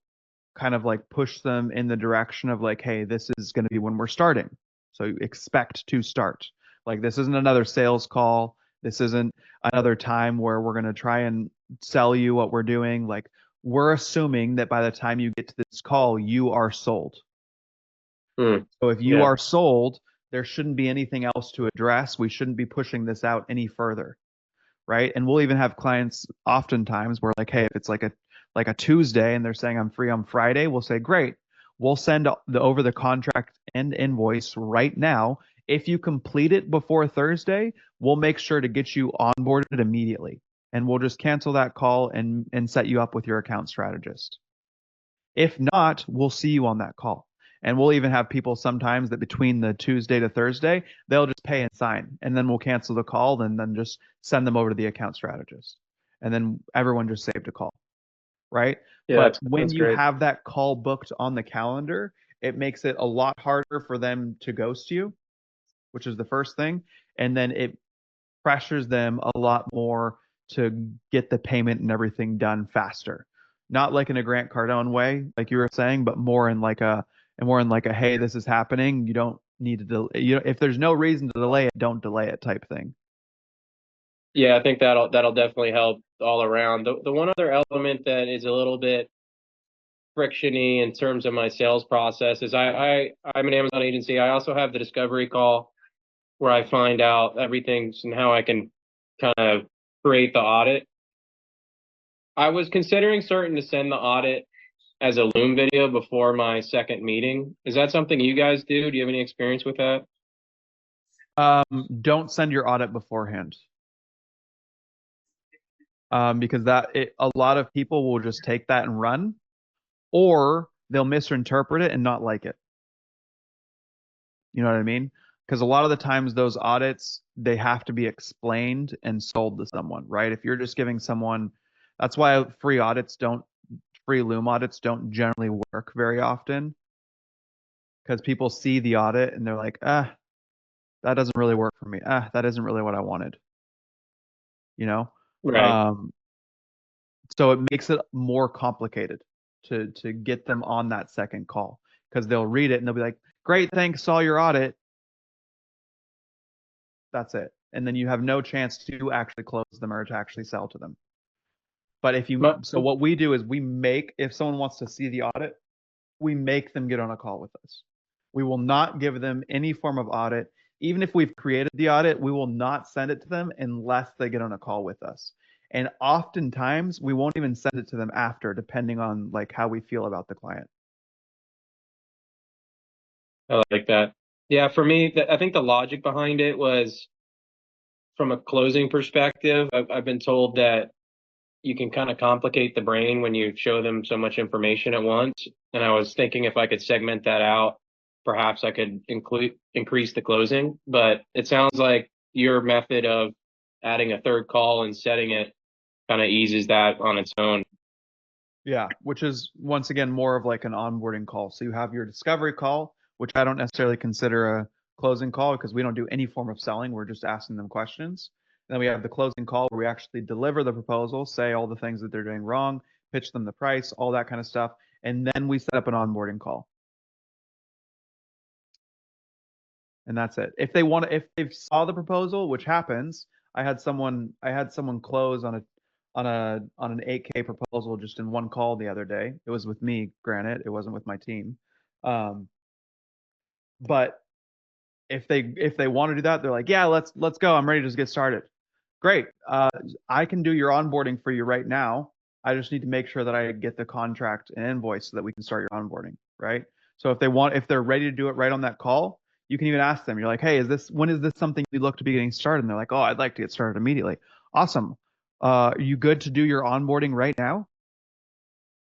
A: kind of like push them in the direction of like, hey, this is going to be when we're starting. So expect to start. Like this isn't another sales call. This isn't another time where we're going to try and sell you what we're doing. Like we're assuming that by the time you get to this call, you are sold. So if you are sold, there shouldn't be anything else to address. We shouldn't be pushing this out any further. Right. And we'll even have clients oftentimes where like, hey, if it's like a Tuesday and they're saying I'm free on Friday, we'll say, great, we'll send over the contract and invoice right now. If you complete it before Thursday, we'll make sure to get you onboarded immediately. And we'll just cancel that call and set you up with your account strategist. If not, we'll see you on that call. And we'll even have people sometimes that between the Tuesday to Thursday, they'll just pay and sign. And then we'll cancel the call and then just send them over to the account strategist. And then everyone just saved a call. Right?
F: Yeah,
A: but when
F: that's
A: you
F: great.
A: have that call booked on the calendar, it makes it a lot harder for them to ghost you, which is the first thing. And then it pressures them a lot more to get the payment and everything done faster. Not like in a Grant Cardone way, like you were saying, but more in like a hey, this is happening. You don't need to if there's no reason to delay it, don't delay it type thing.
F: Yeah, I think that'll definitely help all around. The one other element that is a little bit frictiony in terms of my sales process is I'm an Amazon agency. I also have the discovery call where I find out everything and how I can kind of create the audit. I was considering starting to send the audit as a Loom video before my second meeting. Is that something you guys do? Do you have any experience with that?
A: Don't send your audit beforehand. Because a lot of people will just take that and run, or they'll misinterpret it and not like it. You know what I mean? Because a lot of the times those audits, they have to be explained and sold to someone, right? If you're just giving someone, that's why free Loom audits don't generally work very often, because people see the audit and they're like, that doesn't really work for me. That isn't really what I wanted. You know?
F: Right.
A: So it makes it more complicated to get them on that second call, because they'll read it and they'll be like, great, thanks, saw your audit. That's it. And then you have no chance to actually close them or to actually sell to them. But so what we do is if someone wants to see the audit, we make them get on a call with us. We will not give them any form of audit. Even if we've created the audit, we will not send it to them unless they get on a call with us. And oftentimes we won't even send it to them after, depending on like how we feel about the client.
F: I like that. Yeah, for me, I think the logic behind it was from a closing perspective. I've been told that you can kind of complicate the brain when you show them so much information at once. And I was thinking if I could segment that out, perhaps I could increase the closing. But it sounds like your method of adding a third call and setting it kind of eases that on its own.
A: Yeah, which is once again more of like an onboarding call. So you have your discovery call, which I don't necessarily consider a closing call because we don't do any form of selling. We're just asking them questions. Then we have the closing call where we actually deliver the proposal, say all the things that they're doing wrong, pitch them the price, all that kind of stuff. And then we set up an onboarding call. And that's it. If they saw the proposal, which happens, I had someone close on an 8K proposal just in one call the other day. It was with me, granted, it wasn't with my team. But if they want to do that, they're like, yeah, let's go. I'm ready to just get started. Great. I can do your onboarding for you right now. I just need to make sure that I get the contract and invoice so that we can start your onboarding, right? So if they're ready to do it right on that call, you can even ask them. You're like, hey, when is this something you look to be getting started? And they're like, oh, I'd like to get started immediately. Awesome. Are you good to do your onboarding right now?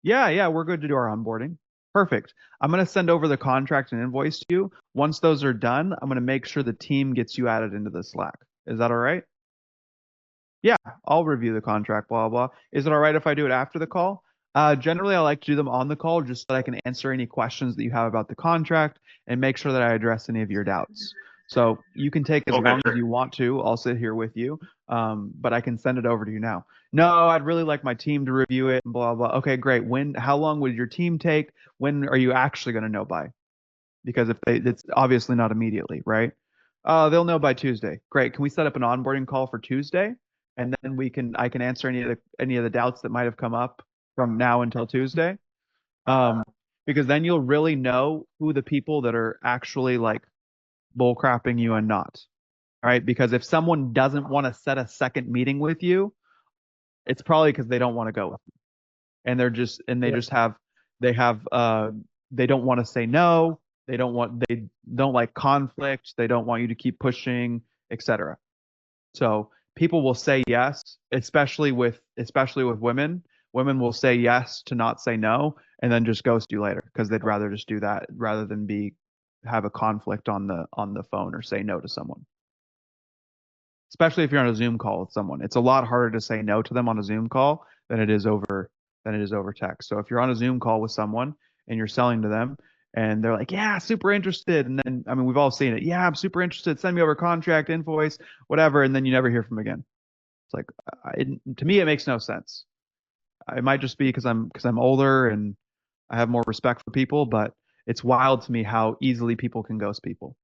A: Yeah, we're good to do our onboarding. Perfect. I'm going to send over the contract and invoice to you. Once those are done, I'm going to make sure the team gets you added into the Slack. Is that all right? Yeah, I'll review the contract, blah, blah. Is it all right if I do it after the call? Generally, I like to do them on the call just so that I can answer any questions that you have about the contract and make sure that I address any of your doubts. So you can take as long as you want to. I'll sit here with you, but I can send it over to you now. No, I'd really like my team to review it and blah, blah. Okay, great. How long would your team take? When are you actually going to know by? Because it's obviously not immediately, right? They'll know by Tuesday. Great. Can we set up an onboarding call for Tuesday? And then I can answer any of the doubts that might have come up from now until Tuesday. Because then you'll really know who the people that are actually like bullcrapping you and not. All right. Because if someone doesn't want to set a second meeting with you, it's probably because they don't want to go with you. And they don't want to say no. They don't like conflict. They don't want you to keep pushing, etc. So people will say yes, especially with women. Women will say yes to not say no, and then just ghost you later because they'd rather just do that rather than have a conflict on the phone or say no to someone. Especially if you're on a Zoom call with someone, it's a lot harder to say no to them on a Zoom call than it is over text. So if you're on a Zoom call with someone and you're selling to them and they're like, yeah, super interested. And then, I mean, we've all seen it. Yeah, I'm super interested. Send me over contract, invoice, whatever. And then you never hear from them again. It's like, to me, it makes no sense. It might just be because I'm older and I have more respect for people, but it's wild to me how easily people can ghost people.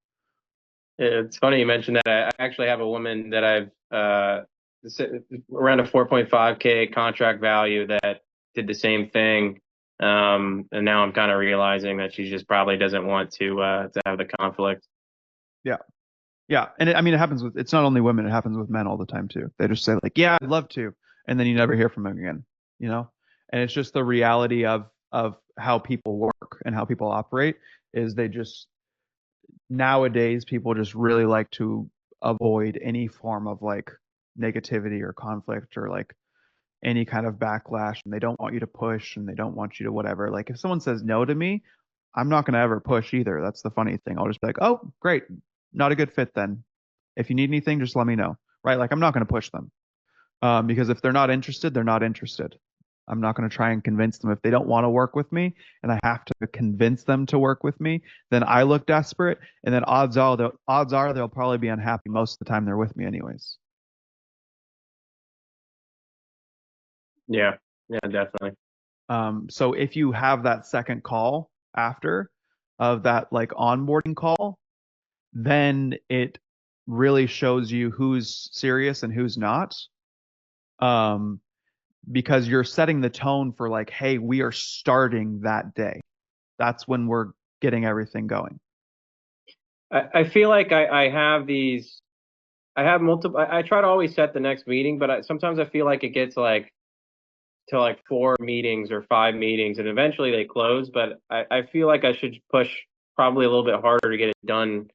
F: It's funny you mentioned that. I actually have a woman that I've around a 4.5K contract value that did the same thing. And now I'm kind of realizing that she just probably doesn't want to have the conflict.
A: Yeah, and it happens with, it's not only women, it happens with men all the time too. They just say like, "Yeah, I'd love to," and then you never hear from them again, you know? And it's just the reality of how people work and how people operate is they just nowadays people just really like to avoid any form of like negativity or conflict or like any kind of backlash, and they don't want you to push and they don't want you to whatever. Like if someone says no to me, I'm not going to ever push either. That's the funny thing. I'll just be like, "Oh, great. Not a good fit then. If you need anything, just let me know." Right? Like I'm not going to push them. Because if they're not interested, they're not interested. I'm not going to try and convince them. If they don't want to work with me and I have to convince them to work with me, then I look desperate, and then odds are they'll probably be unhappy most of the time they're with me anyways.
F: Yeah, definitely.
A: So if you have that second call after of that like onboarding call, then it really shows you who's serious and who's not. Um, because you're setting the tone for like, hey, we are starting that day. That's when we're getting everything going.
F: I feel like I have these. I have multiple. I try to always set the next meeting, but sometimes I feel like it gets like to like 4 meetings or 5 meetings, and eventually they close. But I feel like I should push probably a little bit harder to get it done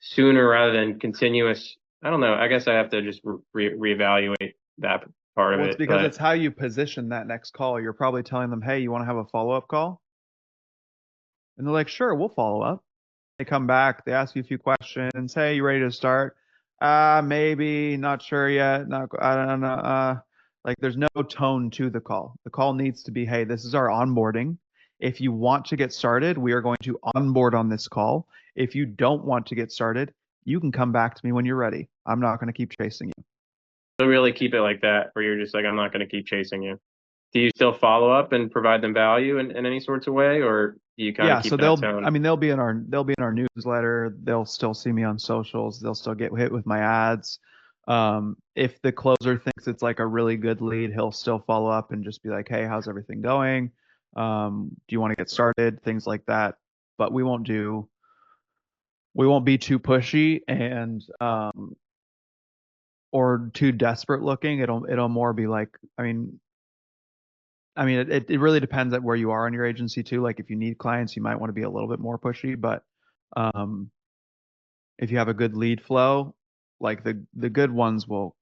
F: sooner rather than continuous. I don't know. I guess I have to just reevaluate that part of
A: Well, it's
F: it.
A: because
F: But
A: it's how you position that next call. You're probably telling them, hey, you want to have a follow-up call? And they're like, sure, we'll follow up. They come back, they ask you a few questions. Hey, you ready to start? Maybe, not sure yet. Not, I don't know. Like there's no tone to the call. The call needs to be, hey, this is our onboarding. If you want to get started, we are going to onboard on this call. If you don't want to get started, you can come back to me when you're ready. I'm not going to keep chasing you.
F: to really keep it like that, where you're just like, I'm not going to keep chasing you. Do you still follow up and provide them value in any sorts of way, or do you kind
A: Yeah,
F: of keep
A: so
F: that tone?
A: they'll be in our newsletter. They'll still see me on socials. They'll still get hit with my ads. If the closer thinks it's like a really good lead, he'll still follow up and just be like, "Hey, how's everything going? Do you want to get started?" Things like that. But we won't be too pushy and or too desperate looking. It'll more be like, it really depends at where you are in your agency too. Like if you need clients, you might want to be a little bit more pushy, but um, if you have a good lead flow, like the good ones will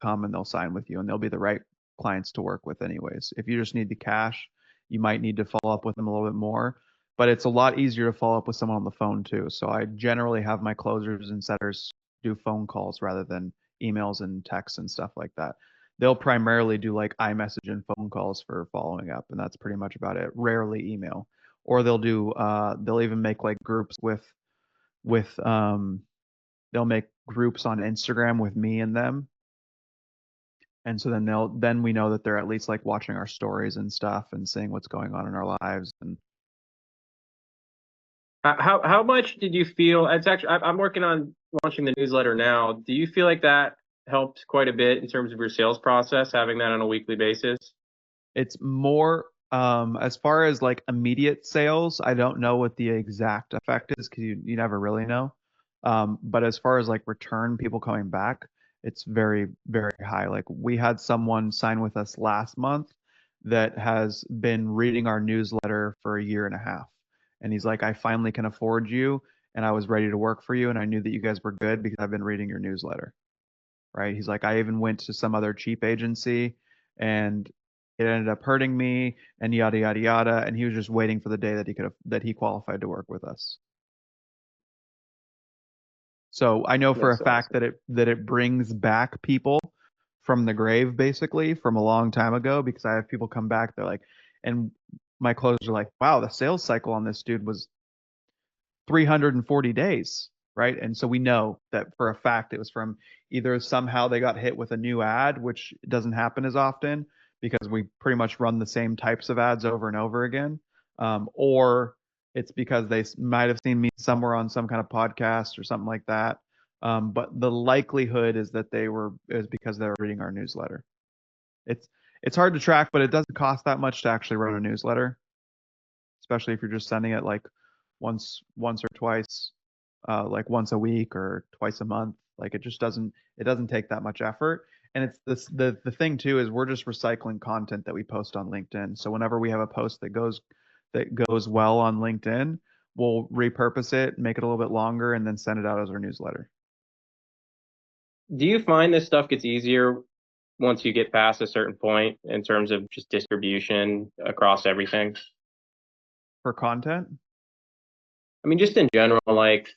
A: come and they'll sign with you and they'll be the right clients to work with anyways. If you just need the cash, you might need to follow up with them a little bit more, but it's a lot easier to follow up with someone on the phone too. So I generally have my closers and setters do phone calls rather than emails and texts and stuff like that. They'll primarily do like iMessage and phone calls for following up, and that's pretty much about it. Rarely email. Or they'll even make like groups with they'll make groups on Instagram with me and them. And so then we know that they're at least like watching our stories and stuff and seeing what's going on in our lives. And
F: How much did you feel? It's actually I'm working on launching the newsletter now. Do you feel like that helped quite a bit in terms of your sales process, having that on a weekly basis?
A: it's more as far as like immediate sales, I don't know what the exact effect is because you never really know. But as far as like return people coming back, it's very, very high. Like we had someone sign with us last month that has been reading our newsletter for a year and a half. And he's like, I finally can afford you and I was ready to work for you and I knew that you guys were good because I've been reading your newsletter. Right? He's like, I even went to some other cheap agency and it ended up hurting me and yada yada yada. And he was just waiting for the day that he qualified to work with us. So I know for a
F: That's
A: fact
F: awesome.
A: that it brings back people from the grave, basically from a long time ago, because I have people come back, they're like, and my closers are like, wow, the sales cycle on this dude was 340 days, right? And so we know that for a fact it was from either somehow they got hit with a new ad, which doesn't happen as often because we pretty much run the same types of ads over and over again, or it's because they might have seen me somewhere on some kind of podcast or something like that. But the likelihood is that is because they were reading our newsletter. It's It's hard to track, but it doesn't cost that much to actually run a newsletter, especially if you're just sending it like once or twice, like once a week or twice a month. Like it doesn't take that much effort. And it's the thing too is we're just recycling content that we post on LinkedIn. So whenever we have a post that goes well on LinkedIn, we'll repurpose it, make it a little bit longer, and then send it out as our newsletter.
F: Do you find this stuff gets easier once you get past a certain point in terms of just distribution across everything?
A: For content?
F: I mean, just in general, like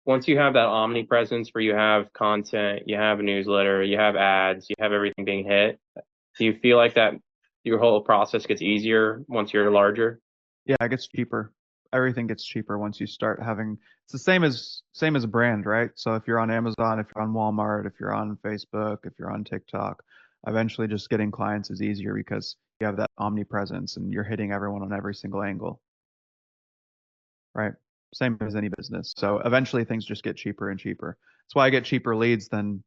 F: once you have that omnipresence where you have content, you have a newsletter, you have ads, you have everything being hit, do you feel like that your whole process gets easier once you're larger?
A: Yeah, it gets cheaper. Everything gets cheaper once you start having, it's the same as a brand, right? So if you're on Amazon, if you're on Walmart, if you're on Facebook, if you're on TikTok, eventually just getting clients is easier because you have that omnipresence and you're hitting everyone on every single angle. Right? Same as any business. So eventually things just get cheaper and cheaper. That's why I get cheaper leads than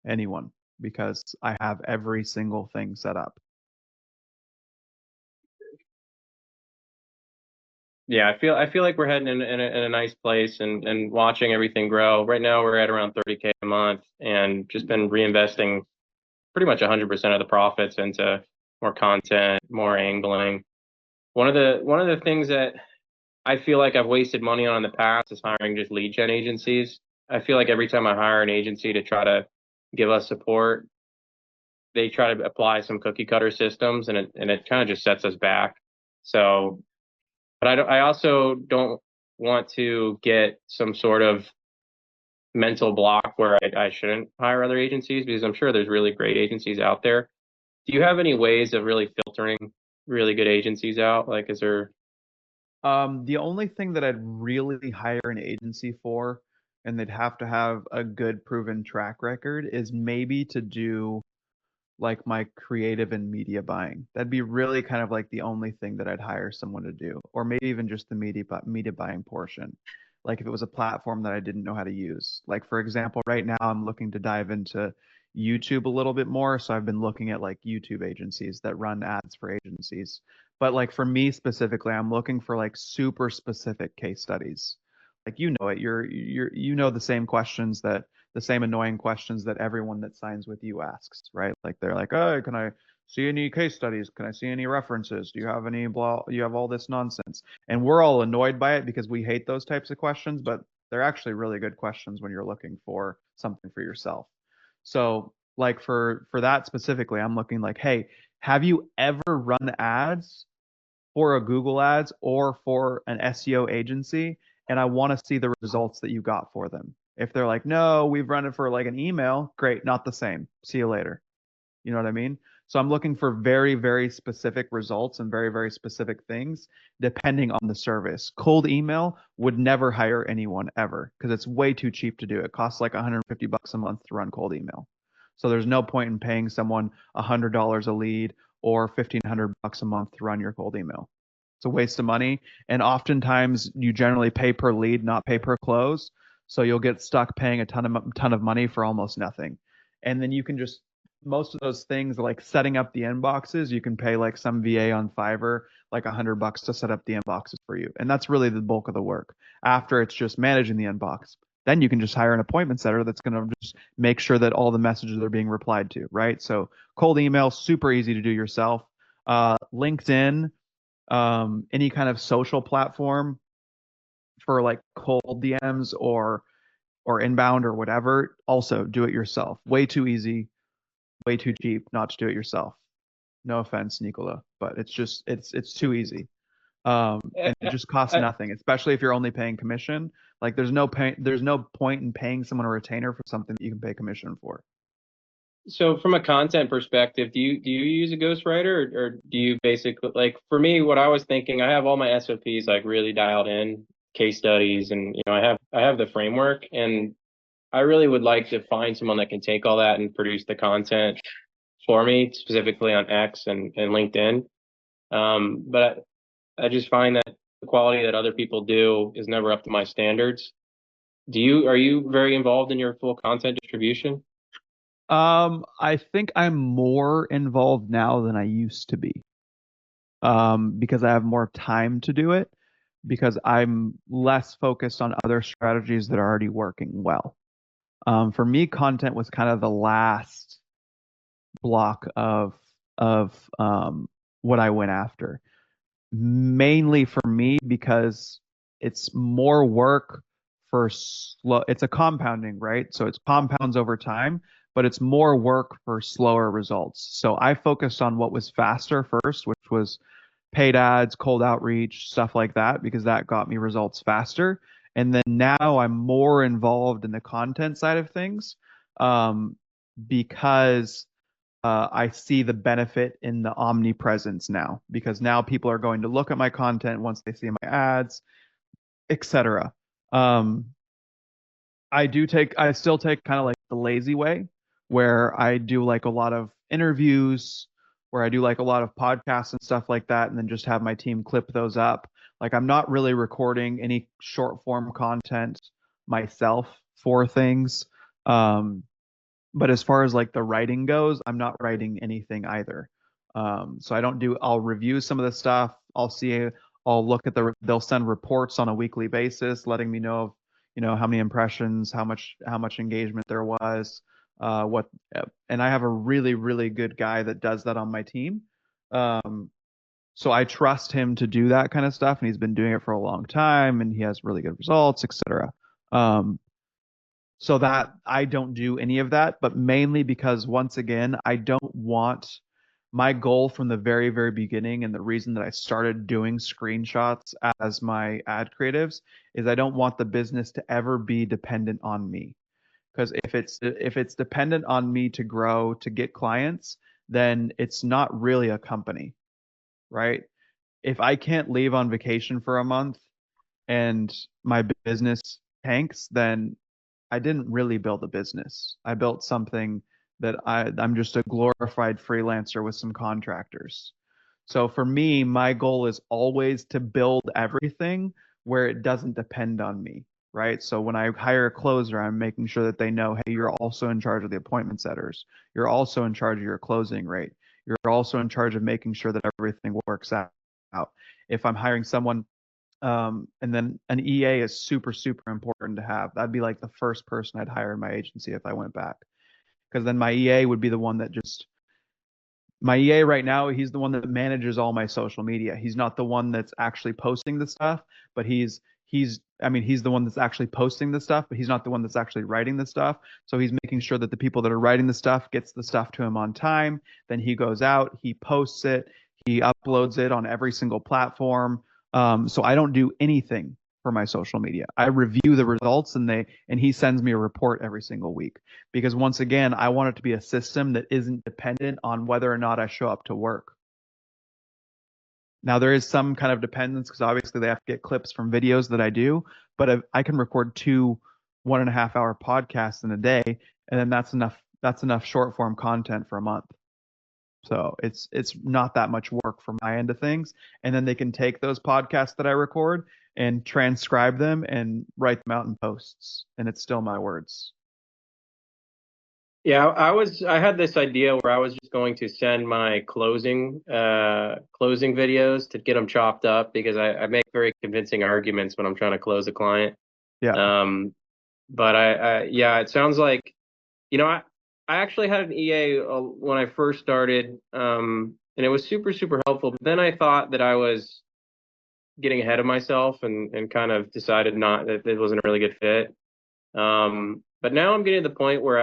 A: anyone, because I have every single thing set up.
F: Yeah, I feel like we're heading in a nice place and watching everything grow. Right now we're at around 30K a month and just been reinvesting pretty much 100% of the profits into more content, more angling. One of the things that I feel like I've wasted money on in the past is hiring just lead gen agencies. I feel like every time I hire an agency to try to give us support, they try to apply some cookie cutter systems and it kind of just sets us back. So, but I also don't want to get some sort of mental block where I shouldn't hire other agencies because I'm sure there's really great agencies out there. Do you have any ways of really filtering really good agencies out? Like, is there?
A: The only thing that I'd really hire an agency for, and they'd have to have a good proven track record, is maybe to do like my creative and media buying. That'd be really kind of like the only thing that I'd hire someone to do, or maybe even just the media buying portion. Like if it was a platform that I didn't know how to use. Like for example, right now I'm looking to dive into YouTube a little bit more, so I've been looking at like YouTube agencies that run ads for agencies. But like for me specifically, I'm looking for like super specific case studies. Like you know it, you know the same questions that the same annoying questions that everyone that signs with you asks, right? Like they're like, oh, can I see any case studies? Can I see any references? Do you have any blah? You have all this nonsense. And we're all annoyed by it because we hate those types of questions, but they're actually really good questions when you're looking for something for yourself. So like for that specifically, I'm looking like, hey, have you ever run ads for a Google ads or for an SEO agency? And I want to see the results that you got for them. If they're like, no, we've run it for like an email, great, not the same. See you later. You know what I mean? So I'm looking for very, very specific results and very, very specific things depending on the service. Cold email would never hire anyone ever because it's way too cheap to do. It costs like $150 a month to run cold email. So there's no point in paying someone $100 a lead or $1,500 a month to run your cold email. It's a waste of money. And oftentimes you generally pay per lead, not pay per close. So you'll get stuck paying a ton of money for almost nothing. And then you can just most of those things like setting up the inboxes, you can pay like some VA on Fiverr like $100 to set up the inboxes for you. And that's really the bulk of the work. After it's just managing the inbox. Then you can just hire an appointment setter that's going to just make sure that all the messages are being replied to, right? So cold email, super easy to do yourself. LinkedIn, any kind of social platform for like cold DMs or inbound or whatever, also do it yourself. Way too easy, way too cheap not to do it yourself. No offense, Nicola, but it's too easy. And it just costs nothing, especially if you're only paying commission. Like there's no point in paying someone a retainer for something that you can pay commission for.
F: So from a content perspective, do you use a ghostwriter or do you basically like for me, what I was thinking, I have all my SOPs like really dialed in, case studies, and I have the framework, and I really would like to find someone that can take all that and produce the content for me, specifically on X and LinkedIn. But I just find that the quality that other people do is never up to my standards. Are you very involved in your full content distribution?
A: I think I'm more involved now than I used to be. Because I have more time to do it, because I'm less focused on other strategies that are already working well. For me, content was kind of the last block of what I went after. Mainly for me because it's more work for slow. It's a compounding, right? So it's compounds over time, but it's more work for slower results. So I focused on what was faster first, which was paid ads, cold outreach, stuff like that, because that got me results faster. And then now I'm more involved in the content side of things, um, because I see the benefit in the omnipresence now, because now people are going to look at my content once they see my ads, etc. Um, I still take kind of like the lazy way, where I do like a lot of interviews, where I do like a lot of podcasts and stuff like that, and then just have my team clip those up. Like I'm not really recording any short form content myself for things. Um, but as far as like the writing goes, I'm not writing anything either. So I don't do. I'll review some of the stuff. I'll look at they'll send reports on a weekly basis, letting me know, how many impressions, how much engagement there was, what, and I have a really, really good guy that does that on my team. So I trust him to do that kind of stuff, and he's been doing it for a long time, and he has really good results, etc. So that I don't do any of that, but mainly because once again, I don't want my goal from the very, very beginning, and the reason that I started doing screenshots as my ad creatives is I don't want the business to ever be dependent on me. Because if it's dependent on me to grow, to get clients, then it's not really a company, right? If I can't leave on vacation for a month and my business tanks, then I didn't really build a business. I built something that I'm just a glorified freelancer with some contractors. So for me, my goal is always to build everything where it doesn't depend on me, right? So when I hire a closer, I'm making sure that they know, hey, you're also in charge of the appointment setters. You're also in charge of your closing rate. You're also in charge of making sure that everything works out. If I'm hiring someone, and then an EA is super, super important to have. That'd be like the first person I'd hire in my agency if I went back. Because then my EA would be the one that just, my EA right now, he's the one that manages all my social media. He's not the one that's actually posting the stuff, but he's the one that's actually posting the stuff, but he's not the one that's actually writing the stuff. So he's making sure that the people that are writing the stuff gets the stuff to him on time. Then he goes out, he posts it, he uploads it on every single platform. So I don't do anything for my social media. I review the results, and he sends me a report every single week, because once again, I want it to be a system that isn't dependent on whether or not I show up to work. Now there is some kind of dependence, because obviously they have to get clips from videos that I do, but I can record 2 1.5 hour podcasts in a day, and then that's enough short form content for a month. So it's not that much work from my end of things. And then they can take those podcasts that I record and transcribe them and write them out in posts, and it's still my words.
F: Yeah, I had this idea where I was just going to send my closing videos to get them chopped up, because I make very convincing arguments when I'm trying to close a client.
A: Yeah.
F: But yeah, it sounds like, I actually had an EA when I first started, and it was super, super helpful. But then I thought that I was getting ahead of myself, and kind of decided not that it wasn't a really good fit. But now I'm getting to the point where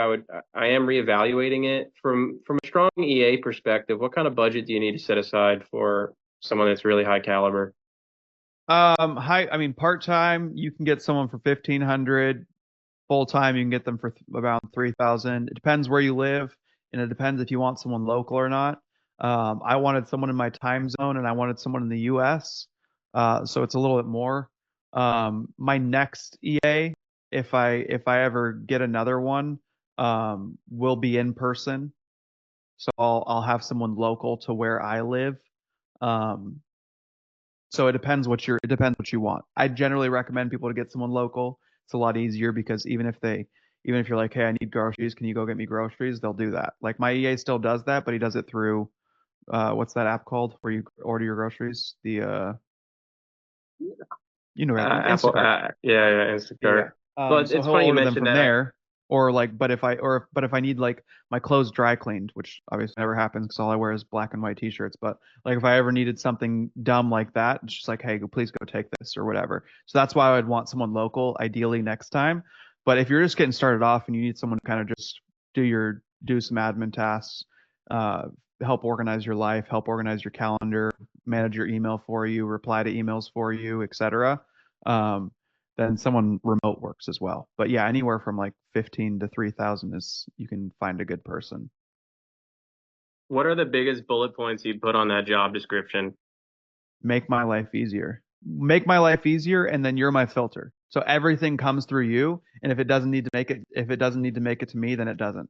F: I am reevaluating it from a strong EA perspective. What kind of budget do you need to set aside for someone that's really high caliber?
A: I mean, part-time, you can get someone for 1,500. Full-time, you can get them for around 3,000. It depends where you live, and it depends if you want someone local or not. I wanted someone in my time zone, and I wanted someone in the US. So it's a little bit more. My next EA, if I ever get another one, will be in person. So I'll have someone local to where I live. Um, so it depends what you want. I generally recommend people to get someone local. It's a lot easier, because even if they, Even if you're like, hey, I need groceries, can you go get me groceries? They'll do that. Like my EA still does that, but he does it through what's that app called where you order your groceries? The you know,
F: Apple,
A: Instacart.
F: yeah, Instacart. But
A: So
F: it's
A: he'll
F: funny you
A: order them
F: mentioned
A: from
F: that.
A: there, or like, but if I need like my clothes dry cleaned, which obviously never happens because all I wear is black and white t-shirts. But like if I ever needed something dumb like that, it's just like, hey, please go take this or whatever. So that's why I would want someone local, ideally next time. But if you're just getting started off and you need someone to kind of just do some admin tasks, uh, help organize your life, help organize your calendar, manage your email for you, reply to emails for you, etc. Um, then someone remote works as well. But yeah, anywhere from like 15 to 3,000 is you can find a good person.
F: What are the biggest bullet points you put on that job description?
A: Make my life easier. Make my life easier, and then you're my filter. So everything comes through you, and if it doesn't need to make it to me, then it doesn't.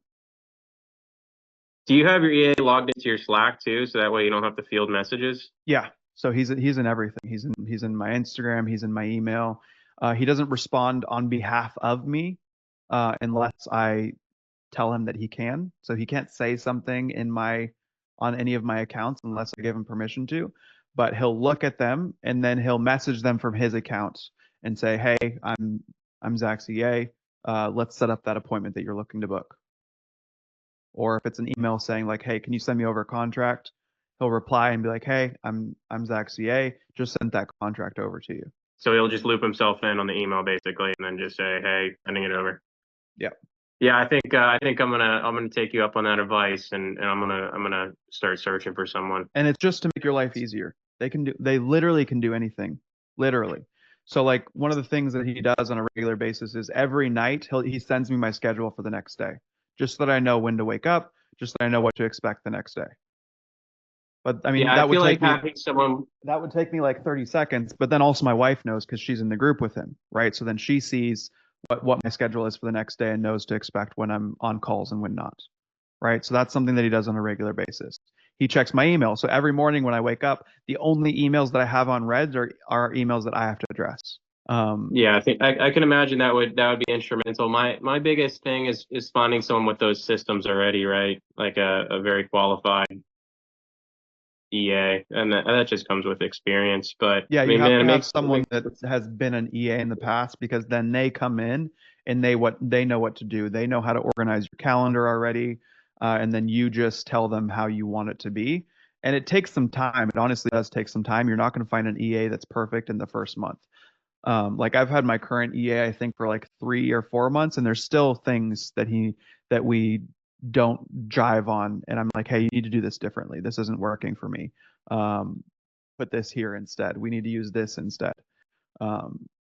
F: Do you have your EA logged into your Slack too, so that way you don't have to field messages?
A: Yeah. So he's in everything. He's in my Instagram. He's in my email. He doesn't respond on behalf of me unless I tell him that he can. So he can't say something on any of my accounts unless I give him permission to. But he'll look at them and then he'll message them from his account and say, "Hey, I'm Zach CA. Let's set up that appointment that you're looking to book." Or if it's an email saying like, "Hey, can you send me over a contract?" He'll reply and be like, "Hey, I'm Zach CA. Just sent that contract over to you."
F: So he'll just loop himself in on the email basically, and then just say, "Hey, sending it over."
A: Yeah.
F: Yeah, I think I'm gonna take you up on that advice, and I'm gonna start searching for someone.
A: And it's just to make your life easier. They literally can do anything. Literally. So like one of the things that he does on a regular basis is every night he sends me my schedule for the next day. Just so that I know when to wake up, just so that I know what to expect the next day. But I mean
F: Yeah, I feel like having someone.
A: that would take me like 30 seconds, but then also my wife knows because she's in the group with him, right? So then she sees what my schedule is for the next day and knows to expect when I'm on calls and when not, right? So that's something that he does on a regular basis. He checks my email. So every morning when I wake up, the only emails that I have on reds are emails that I have to address.
F: Yeah, I think I can imagine that would be instrumental. My biggest thing is finding someone with those systems already, right? Like a very qualified EA, and that just comes with experience. But
A: Yeah,
F: I
A: you
F: mean,
A: have
F: man,
A: to
F: it
A: have
F: makes
A: someone that has been an EA in the past because then they come in and they know what to do. They know how to organize your calendar already, and then you just tell them how you want it to be. And it takes some time. It honestly does take some time. You're not going to find an EA that's perfect in the first month. Like I've had my current EA, I think for like 3 or 4 months, and there's still things that we don't jive on. And I'm like, hey, you need to do this differently. This isn't working for me. Um, Put this here instead. We need to use this instead.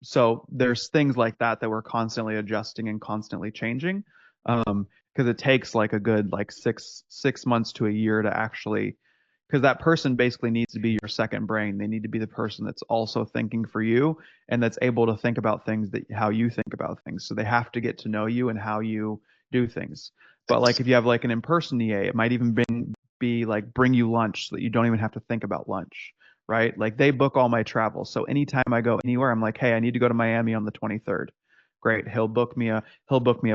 A: So there's things like that we're constantly adjusting and constantly changing. Because it takes like a good like six months to a year to actually, because that person basically needs to be your second brain. They need to be the person that's also thinking for you and that's able to think about things that how you think about things. So they have to get to know you and how you do things. But like if you have like an in-person EA, it might even be like bring you lunch so that you don't even have to think about lunch, right? Like they book all my travel. So anytime I go anywhere, I'm like, hey, I need to go to Miami on the 23rd. Great. He'll book me a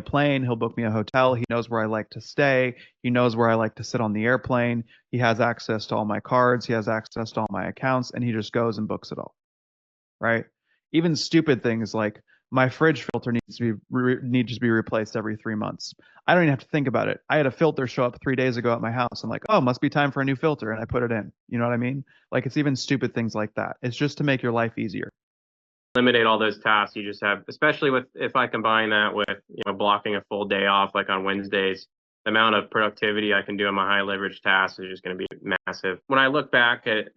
A: plane, he'll book me a hotel. He knows where I like to stay. He knows where I like to sit on the airplane. He has access to all my cards, he has access to all my accounts, and he just goes and books it all. Right? Even stupid things like my fridge filter needs to be replaced every 3 months. I don't even have to think about it. I had a filter show up 3 days ago at my house. I'm like, oh, must be time for a new filter, and I put it in. You know what I mean? Like it's even stupid things like that. It's just to make your life easier.
F: eliminate all those tasks you just have, especially with if I combine that with blocking a full day off like on Wednesdays. The amount of productivity I can do on my high leverage tasks is just going to be massive. When I look back at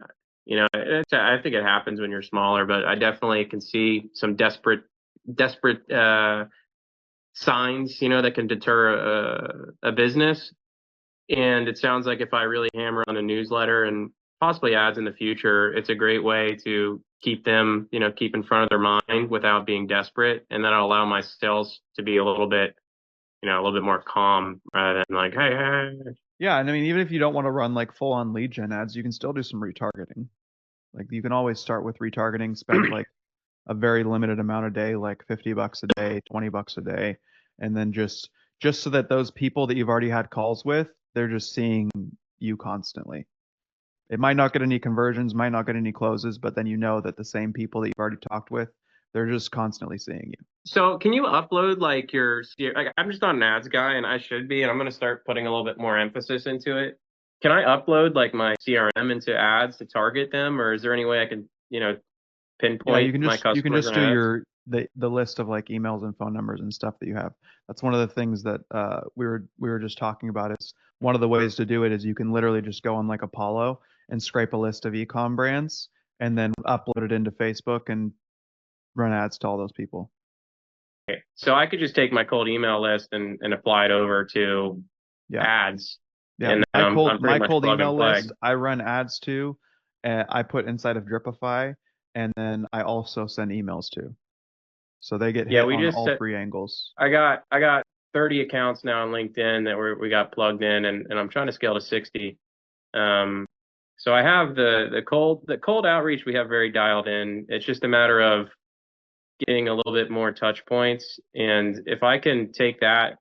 F: I think it happens when you're smaller, but I definitely can see some desperate signs, that can deter a business. And it sounds like if I really hammer on a newsletter and possibly ads in the future, it's a great way to keep them, keep in front of their mind without being desperate. And that'll allow my sales to be a little bit more calm rather than like, hey.
A: Yeah, and I mean, even if you don't want to run like full on lead gen ads, you can still do some retargeting. Like you can always start with retargeting, spend like a very limited amount a day, like $50 a day, $20 a day, and then just so that those people that you've already had calls with, they're just seeing you constantly. It might not get any conversions, might not get any closes, but then you know that the same people that you've already talked with, they're just constantly seeing you.
F: So can you upload like I'm just not an ads guy and I should be, and I'm going to start putting a little bit more emphasis into it. Can I upload like my CRM into ads to target them, or is there any way I can, pinpoint
A: you can
F: my
A: just
F: customers
A: do
F: and ads?
A: the list of like emails and phone numbers and stuff that you have. That's one of the things that we were just talking about. Is one of the ways to do it is you can literally just go on like Apollo and scrape a list of ecom brands and then upload it into Facebook and run ads to all those people.
F: Okay. So I could just take my cold email list and apply it over to
A: Yeah.
F: ads.
A: Yeah,
F: And
A: my
F: I'm
A: cold
F: pretty much plug and
A: email
F: play.
A: list, I run ads to, I put inside of Dripify, and then I also send emails to. So they get
F: Yeah,
A: hit
F: we
A: on
F: just
A: all
F: set-
A: 3 angles.
F: I got 30 accounts now on LinkedIn that we got plugged in, and I'm trying to scale to 60. So I have the cold outreach we have very dialed in. It's just a matter of getting a little bit more touch points, and if I can take that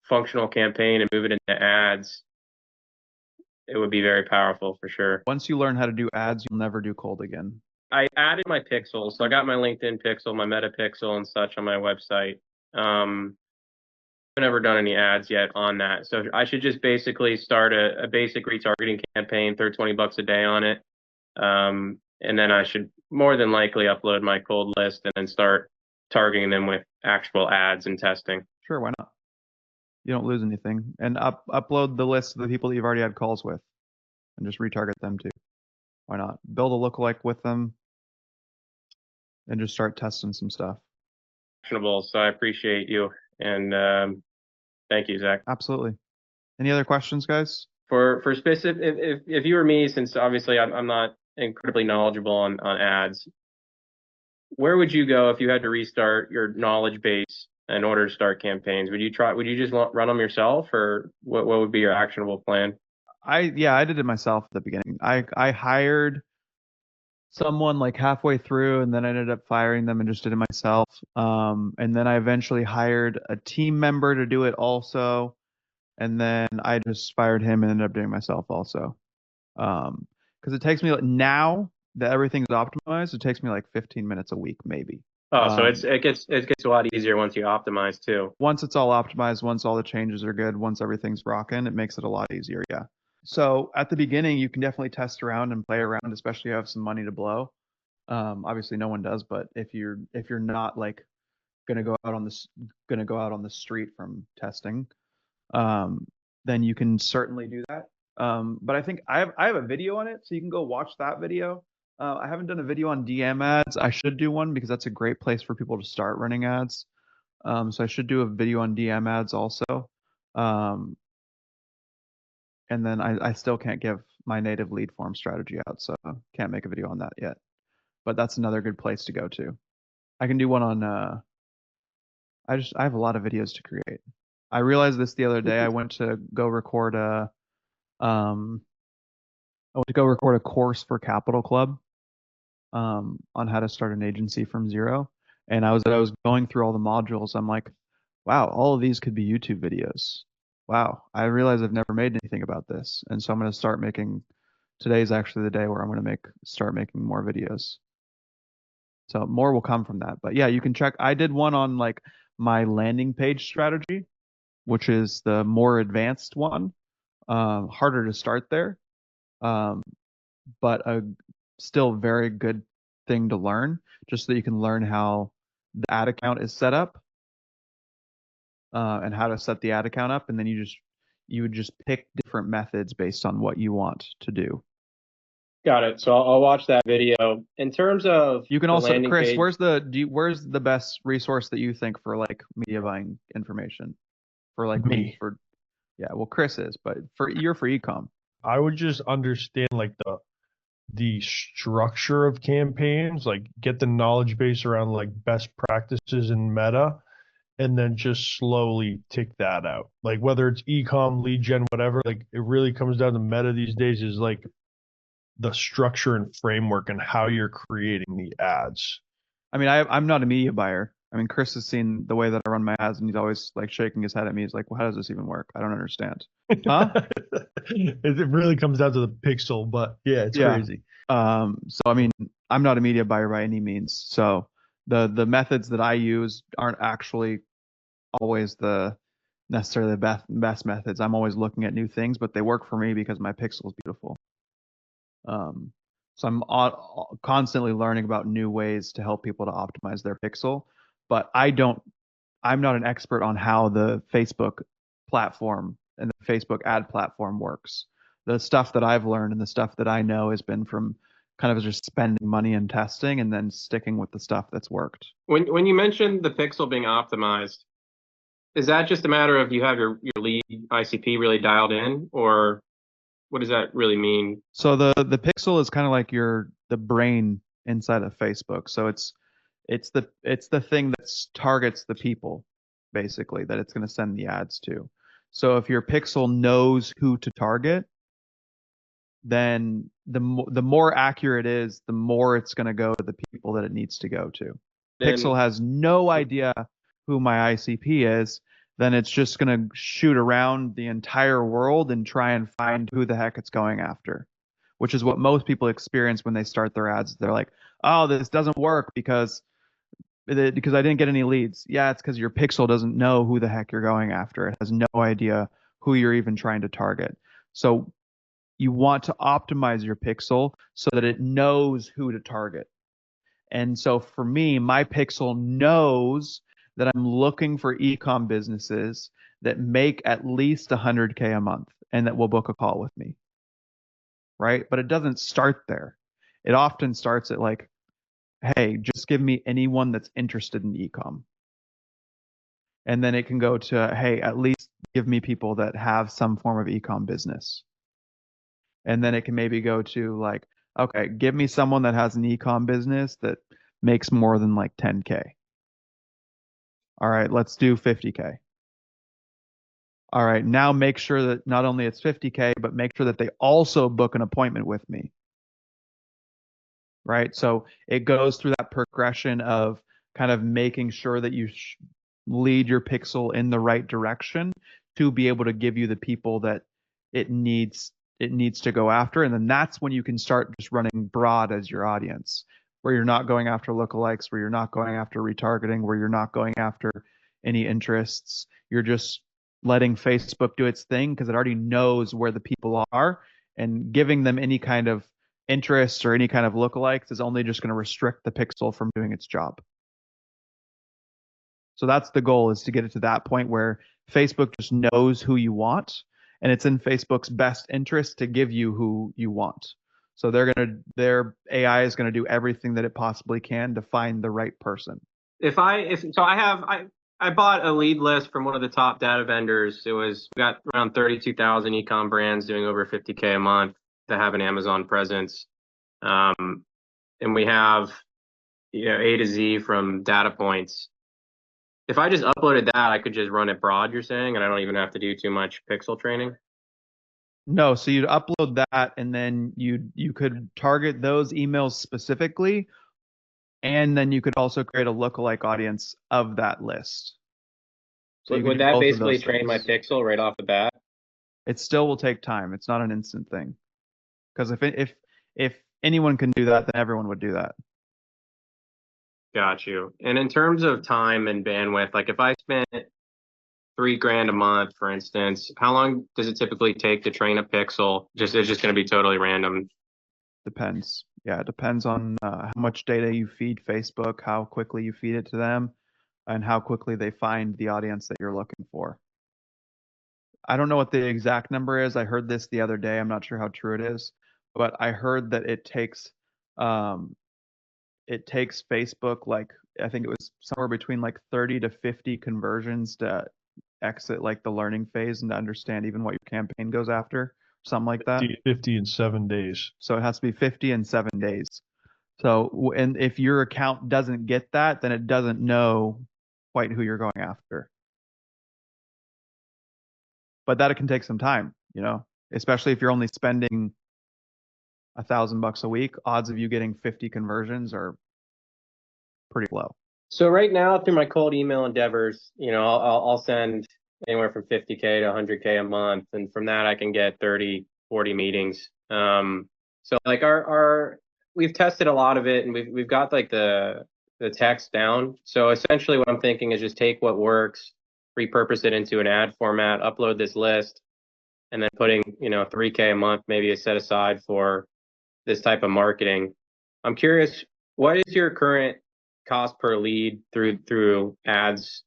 F: functional campaign and move it into ads, it would be very powerful for sure.
A: Once you learn how to do ads, you'll never do cold again.
F: I added my pixels, so I got my LinkedIn pixel, my Meta pixel, and such on my website. I've never done any ads yet on that, so I should just basically start a basic retargeting campaign, throw $20 a day on it, and then I should more than likely upload my cold list and then start targeting them with actual ads and testing.
A: Sure, why not? You don't lose anything. And upload the list of the people that you've already had calls with and just retarget them too. Why not? Build a lookalike with them and just start testing some stuff.
F: Actionable. So I appreciate you, and thank you, Zach.
A: Absolutely. Any other questions, guys?
F: For specific, if you were me, since obviously I'm not incredibly knowledgeable on ads, where would you go if you had to restart your knowledge base in order to start campaigns? Would you just run them yourself, or what would be your actionable plan?
A: I did it myself at the beginning. I hired someone like halfway through, and then I ended up firing them and just did it myself. And then I eventually hired a team member to do it also, and then I just fired him and ended up doing it myself also. Because it takes me now that everything's optimized, it takes me like 15 minutes a week maybe.
F: Oh, so it gets a lot easier once you optimize too.
A: Once it's all optimized, once all the changes are good, once everything's rocking, it makes it a lot easier. Yeah. So at the beginning, you can definitely test around and play around, especially if you have some money to blow. Obviously, no one does, but if you're not like gonna go out on the street from testing, then you can certainly do that. But I think I have a video on it, so you can go watch that video. I haven't done a video on DM ads. I should do one because that's a great place for people to start running ads. So I should do a video on DM ads also. And then I still can't give my native lead form strategy out, so can't make a video on that yet. But that's another good place to go to. I can do one on I have a lot of videos to create. I realized this the other day. I went to go record a course for Capital Club on how to start an agency from zero. And I was going through all the modules. I'm like, wow, all of these could be YouTube videos. Wow, I realize I've never made anything about this. And so I'm going to start making, today's actually the day where I'm going to start making more videos. So more will come from that. But yeah, you can check. I did one on like my landing page strategy, which is the more advanced one. Harder to start there, but a still very good thing to learn, just so that you can learn how the ad account is set up, and how to set the ad account up, and then you would just pick different methods based on what you want to do.
F: Got it. So I'll watch that video. In terms of
A: You can
F: the
A: also,
F: landing
A: Chris,
F: page-
A: where's the best resource that you think for like media buying information for like
G: Me.
A: Yeah, well, Chris is, but you're for ecom.
G: I would just understand like the structure of campaigns, like get the knowledge base around like best practices in meta, and then just slowly tick that out. Like whether it's ecom, lead gen, whatever, like it really comes down to meta these days is like the structure and framework and how you're creating the ads.
A: I mean, I'm not a media buyer, I mean, Chris has seen the way that I run my ads, and he's always like shaking his head at me. He's like, "Well, how does this even work? I don't understand." Huh?
G: It really comes down to the pixel, but yeah, it's
A: Yeah.
G: crazy.
A: So I mean, I'm not a media buyer by any means. So the methods that I use aren't actually always the necessarily the best methods. I'm always looking at new things, but they work for me because my pixel is beautiful. So I'm constantly learning about new ways to help people to optimize their pixel, but I'm not an expert on how the Facebook platform and the Facebook ad platform works. The stuff that I've learned and the stuff that I know has been from kind of just spending money and testing and then sticking with the stuff that's worked.
F: When you mentioned the pixel being optimized, is that just a matter of you have your lead ICP really dialed in, or what does that really mean?
A: So the pixel is kind of like the brain inside of Facebook. So it's the thing that targets the people, basically, that it's going to send the ads to. So if your pixel knows who to target, then the more accurate it is, the more it's going to go to the people that it needs to go to. Pixel has no idea who my ICP is, then it's just going to shoot around the entire world and try and find who the heck it's going after, which is what most people experience when they start their ads. They're like, "Oh, this doesn't work because I didn't get any leads." Yeah, it's because your pixel doesn't know who the heck you're going after. It has no idea who you're even trying to target. So you want to optimize your pixel so that it knows who to target. And so for me, my pixel knows that I'm looking for e-com businesses that make at least 100K a month and that will book a call with me. Right? But it doesn't start there. It often starts at like, "Hey, just give me anyone that's interested in e-com." And then it can go to, "Hey, at least give me people that have some form of e-com business." And then it can maybe go to like, "Okay, give me someone that has an e-com business that makes more than like 10K. All right, let's do 50K. All right, now make sure that not only it's 50K, but make sure that they also book an appointment with me." Right? So it goes through that progression of kind of making sure that you lead your pixel in the right direction to be able to give you the people that it needs to go after. And then that's when you can start just running broad as your audience, where you're not going after lookalikes, where you're not going after retargeting, where you're not going after any interests. You're just letting Facebook do its thing because it already knows where the people are, and giving them any kind of interests or any kind of lookalikes is only just going to restrict the pixel from doing its job. So that's the goal, is to get it to that point where Facebook just knows who you want, and it's in Facebook's best interest to give you who you want. So their AI is going to do everything that it possibly can to find the right person.
F: I bought a lead list from one of the top data vendors. We got around 32,000 e-com brands doing over 50K a month that have an Amazon presence. And we have, A to Z from data points. If I just uploaded that, I could just run it broad, you're saying, and I don't even have to do too much pixel training?
A: No, so you'd upload that, and then you could target those emails specifically, and then you could also create a lookalike audience of that list. So you could
F: Would
A: do
F: that
A: both of
F: basically
A: those
F: train my
A: things.
F: pixel right off the bat?
A: It still will take time. It's not an instant thing. Because if anyone can do that, then everyone would do that.
F: Got you. And in terms of time and bandwidth, like if I spent $3,000 a month, for instance, how long does it typically take to train a pixel? It's just going to be totally random.
A: Depends. Yeah, it depends on how much data you feed Facebook, how quickly you feed it to them, and how quickly they find the audience that you're looking for. I don't know what the exact number is. I heard this the other day. I'm not sure how true it is, but I heard that it takes Facebook, like, I think it was somewhere between like 30 to 50 conversions to exit like the learning phase and to understand even what your campaign goes after, something like that.
G: 50 in 7 days.
A: So it has to be 50 in 7 days. So, and if your account doesn't get that, then it doesn't know quite who you're going after. But that can take some time, especially if you're only spending $1,000 a week. Odds of you getting 50 conversions are pretty low.
F: So right now, through my cold email endeavors, I'll send anywhere from 50K to 100K a month, and from that I can get 30, 40 meetings. So like our we've tested a lot of it, and we've got like the text down. So essentially, what I'm thinking is just take what works, repurpose it into an ad format, upload this list, and then putting 3K a month maybe is set aside for this type of marketing. I'm curious, what is your current cost per lead through ads?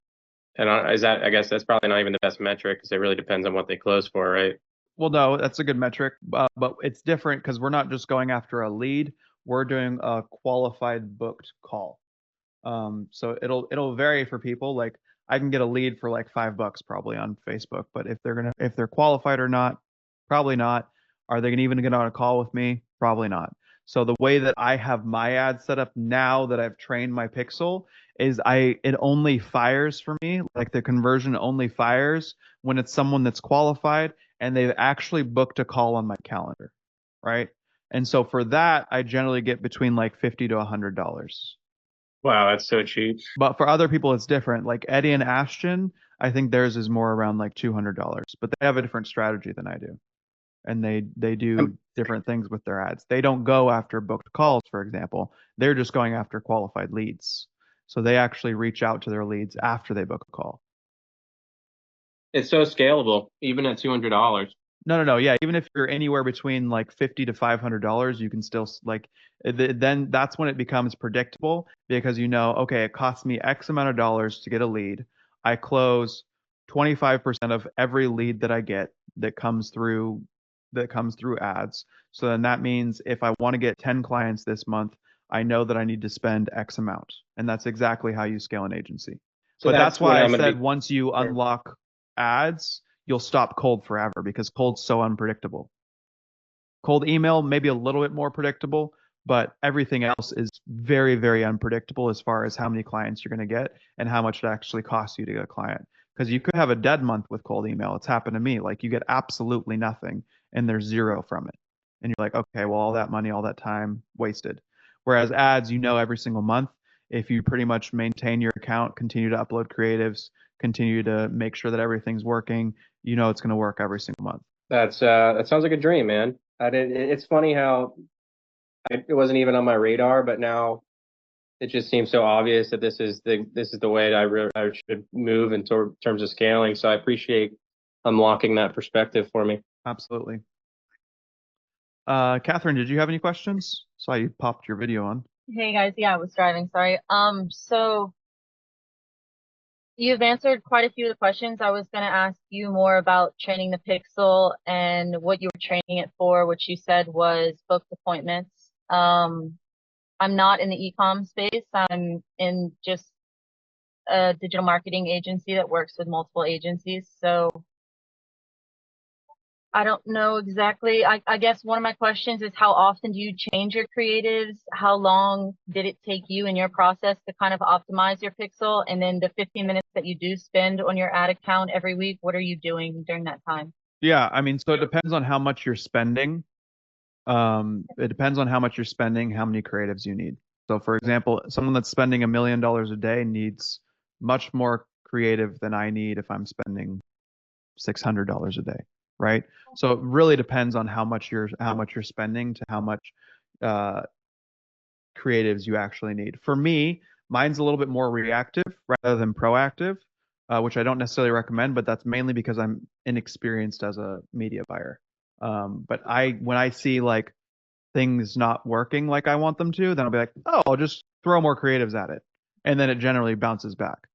F: And is that, I guess that's probably not even the best metric because it really depends on what they close for, right?
A: Well, no, that's a good metric, but it's different because we're not just going after a lead. We're doing a qualified booked call. So it'll vary for people. Like I can get a lead for like $5 probably on Facebook, but if they're qualified or not, probably not. Are they gonna even get on a call with me? Probably not. So the way that I have my ad set up now that I've trained my pixel is it only fires for me, like the conversion only fires when it's someone that's qualified and they've actually booked a call on my calendar, right? And so for that, I generally get between like $50 to $100.
F: Wow, that's so cheap.
A: But for other people, it's different. Like Eddie and Ashton, I think theirs is more around like $200, but they have a different strategy than I do. And they do different things with their ads. They don't go after booked calls, for example. They're just going after qualified leads. So they actually reach out to their leads after they book a call.
F: It's so scalable, even at $200.
A: No. Yeah, even if you're anywhere between like $50 to $500, you can still like then that's when it becomes predictable because okay, it costs me X amount of dollars to get a lead. I close 25% of every lead that I get that comes through ads. So then that means if I want to get 10 clients this month, I know that I need to spend X amount. And that's exactly how you scale an agency.
F: So
A: But that's why I said
F: be...
A: once you unlock ads, you'll stop cold forever because cold's so unpredictable. Cold email, maybe a little bit more predictable, but everything else is very, very unpredictable as far as how many clients you're going to get and how much it actually costs you to get a client. Because you could have a dead month with cold email. It's happened to me. Like you get absolutely nothing and there's zero from it. And you're like, okay, well, all that money, all that time wasted. Whereas ads, every single month, if you pretty much maintain your account, continue to upload creatives, continue to make sure that everything's working, it's going to work every single month.
F: That sounds like a dream, man. It's funny how it wasn't even on my radar, but now it just seems so obvious that this is the way that I should move in terms of scaling. So I appreciate unlocking that perspective for me.
A: Absolutely. Catherine, did you have any questions? Saw you popped your video on.
H: Hey guys, yeah, I was driving, sorry. So you've answered quite a few of the questions. I was gonna ask you more about training the Pixel and what you were training it for, which you said was booked appointments. I'm not in the e-com space. I'm in just a digital marketing agency that works with multiple agencies. So I don't know exactly. I guess one of my questions is how often do you change your creatives? How long did it take you in your process to kind of optimize your pixel? And then the 15 minutes that you do spend on your ad account every week, what are you doing during that time?
A: Yeah, so it depends on how much you're spending. It depends on how much you're spending, how many creatives you need. So for example, someone that's spending $1 million a day needs much more creative than I need if I'm spending $600 a day, right? So it really depends on how much you're spending to how much creatives you actually need. For me, mine's a little bit more reactive rather than proactive, which I don't necessarily recommend, but that's mainly because I'm inexperienced as a media buyer. But when I see like things not working like I want them to, then I'll be like, oh, I'll just throw more creatives at it. And then it generally bounces back.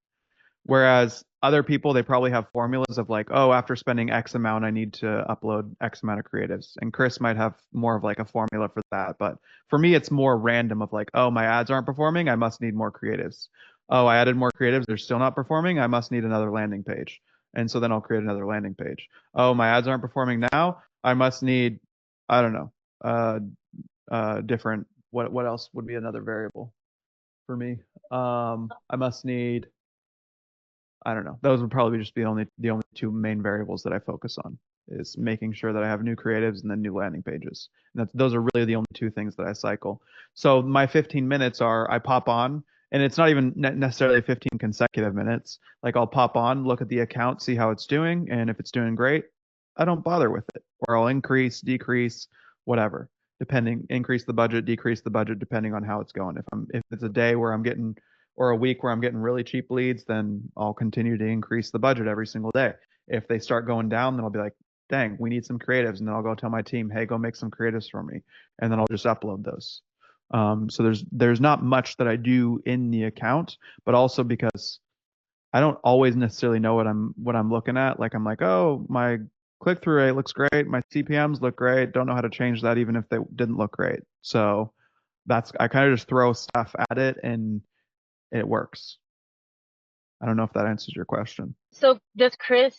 A: Whereas other people, they probably have formulas of like, oh, after spending X amount, I need to upload X amount of creatives. And Chris might have more of like a formula for that. But for me, it's more random of like, oh, my ads aren't performing. I must need more creatives. Oh, I added more creatives. They're still not performing. I must need another landing page. And so then I'll create another landing page. Oh, my ads aren't performing now. I must need, I don't know, different, what else would be another variable for me? I must need, I don't know. Those would probably just be the only two main variables that I focus on is making sure that I have new creatives and then new landing pages. And those are really the only two things that I cycle. So my 15 minutes are I pop on and it's not even necessarily 15 consecutive minutes. Like I'll pop on, look at the account, see how it's doing, and if it's doing great, I don't bother with it, or I'll increase, decrease, whatever, increase the budget, decrease the budget, depending on how it's going. If it's a day where I'm getting, or a week where I'm getting really cheap leads, then I'll continue to increase the budget every single day. If they start going down, then I'll be like, dang, we need some creatives, and then I'll go tell my team, hey, go make some creatives for me, and then I'll just upload those. So there's not much that I do in the account, but also because I don't always necessarily know what I'm looking at. Like I'm like, oh, my click-through rate looks great, my CPMs look great. Don't know how to change that even if they didn't look great. So I kind of just throw stuff at it and it works. I don't know if that answers your question.
H: So does Chris,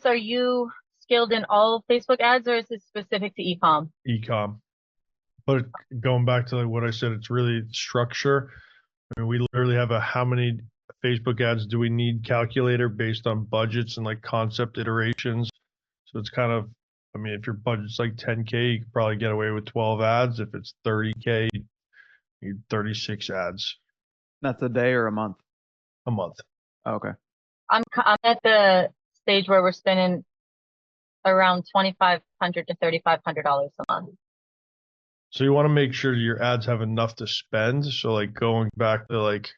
H: are you skilled in all Facebook ads, or is it specific to e-com?
G: E-com. But going back to like what I said, it's really structure. I mean, we literally have a how many Facebook ads do we need calculator based on budgets and like concept iterations. So it's kind of, I mean, if your budget's like 10K, you could probably get away with 12 ads. If it's 30K, you need 36 ads
A: That's a day or a month?
G: a month.
A: Okay.
H: I'm at the stage where we're spending around $2,500 to $3,500 a month.
G: So you want to make sure your ads have enough to spend. So like going back to like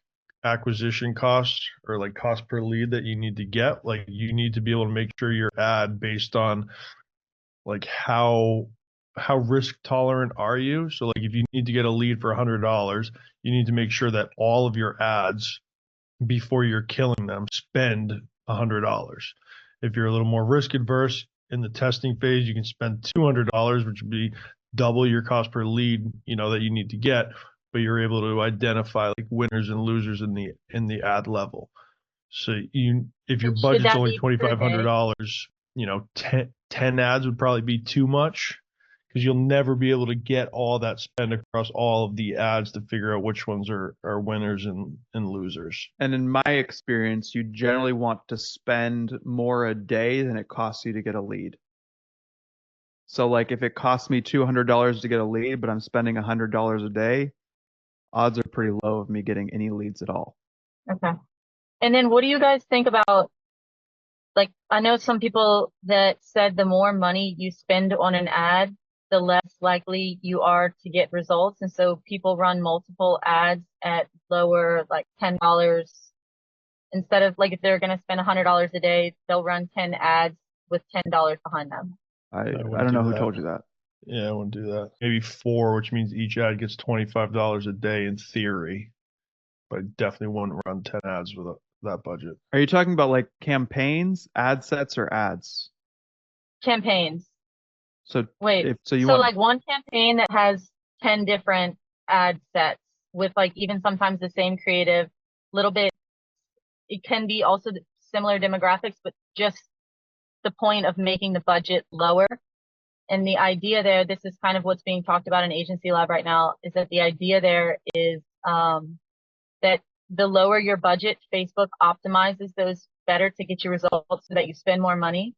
G: acquisition costs or like cost per lead that you need to get, like you need to be able to make sure your ad based on like how risk tolerant are you? So like if you need to get a lead for $100, you need to make sure that all of your ads before you're killing them spend $100. If you're a little more risk adverse in the testing phase, you can spend $200, which would be double your cost per lead, that you need to get, but you're able to identify like winners and losers in the ad level. So if your budget's only $2,500, 10 ads would probably be too much, because you'll never be able to get all that spend across all of the ads to figure out which ones are winners and losers.
A: And in my experience, you generally want to spend more a day than it costs you to get a lead. So like if it costs me $200 to get a lead, but I'm spending $100 a day, odds are pretty low of me getting any leads at all.
H: Okay. And then what do you guys think about, like, I know some people that said the more money you spend on an ad, the less likely you are to get results. And so people run multiple ads at lower, like $10. Instead of like, if they're going to spend $100 a day, they'll run 10 ads with $10 behind them.
A: I don't know who told you that.
G: Yeah, I wouldn't do that. Maybe 4, which means each ad gets $25 a day in theory, but I definitely wouldn't run 10 ads with that budget.
A: Are you talking about like campaigns, ad sets, or ads?
H: Campaigns.
A: So
H: Wait,
A: so
H: want like one campaign that has 10 different ad sets with like even sometimes the same creative, little bit. It can be also similar demographics, but just the point of making the budget lower. And the idea there, this is kind of what's being talked about in Agency Lab right now, is that the idea there is that the lower your budget, Facebook optimizes those better to get you results so that you spend more money.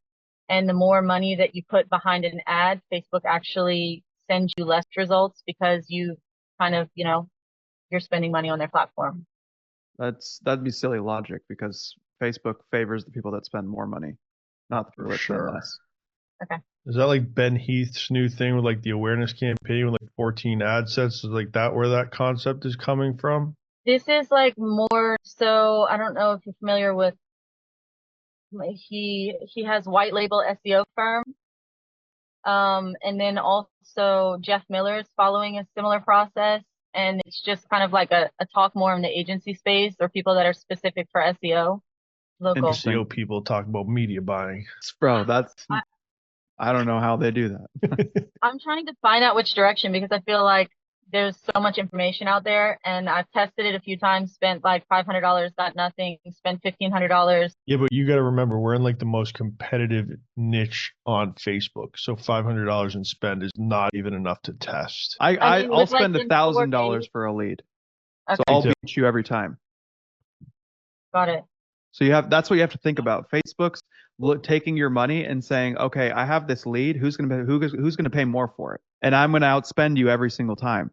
H: And the more money that you put behind an ad, Facebook actually sends you less results because you kind of, you're spending money on their platform.
A: That'd be silly logic, because Facebook favors the people that spend more money, not the people that spend less.
H: Okay.
G: Is that like Ben Heath's new thing with like the awareness campaign with like 14 ad sets? Is like that where that concept is coming from?
H: This is like more so, I don't know if you're familiar with, he has white label SEO firm. And then also Jeff Miller's following a similar process. And it's just kind of like a talk more in the agency space, or people that are specific for SEO. Local.
G: SEO people talk about media buying.
A: Bro, I don't know how they do that.
H: I'm trying to find out which direction, because I feel like there's so much information out there, and I've tested it a few times, spent like $500, got nothing, spent $1,500.
G: Yeah, but you got to remember, we're in like the most competitive niche on Facebook. So $500 in spend is not even enough to test.
A: I'll spend $1,000 for a lead.
H: Okay.
A: So I'll beat you every time.
H: Got it.
A: So that's what you have to think about. Facebook's taking your money and saying, okay, I have this lead. Who's gonna pay more for it? And I'm gonna outspend you every single time.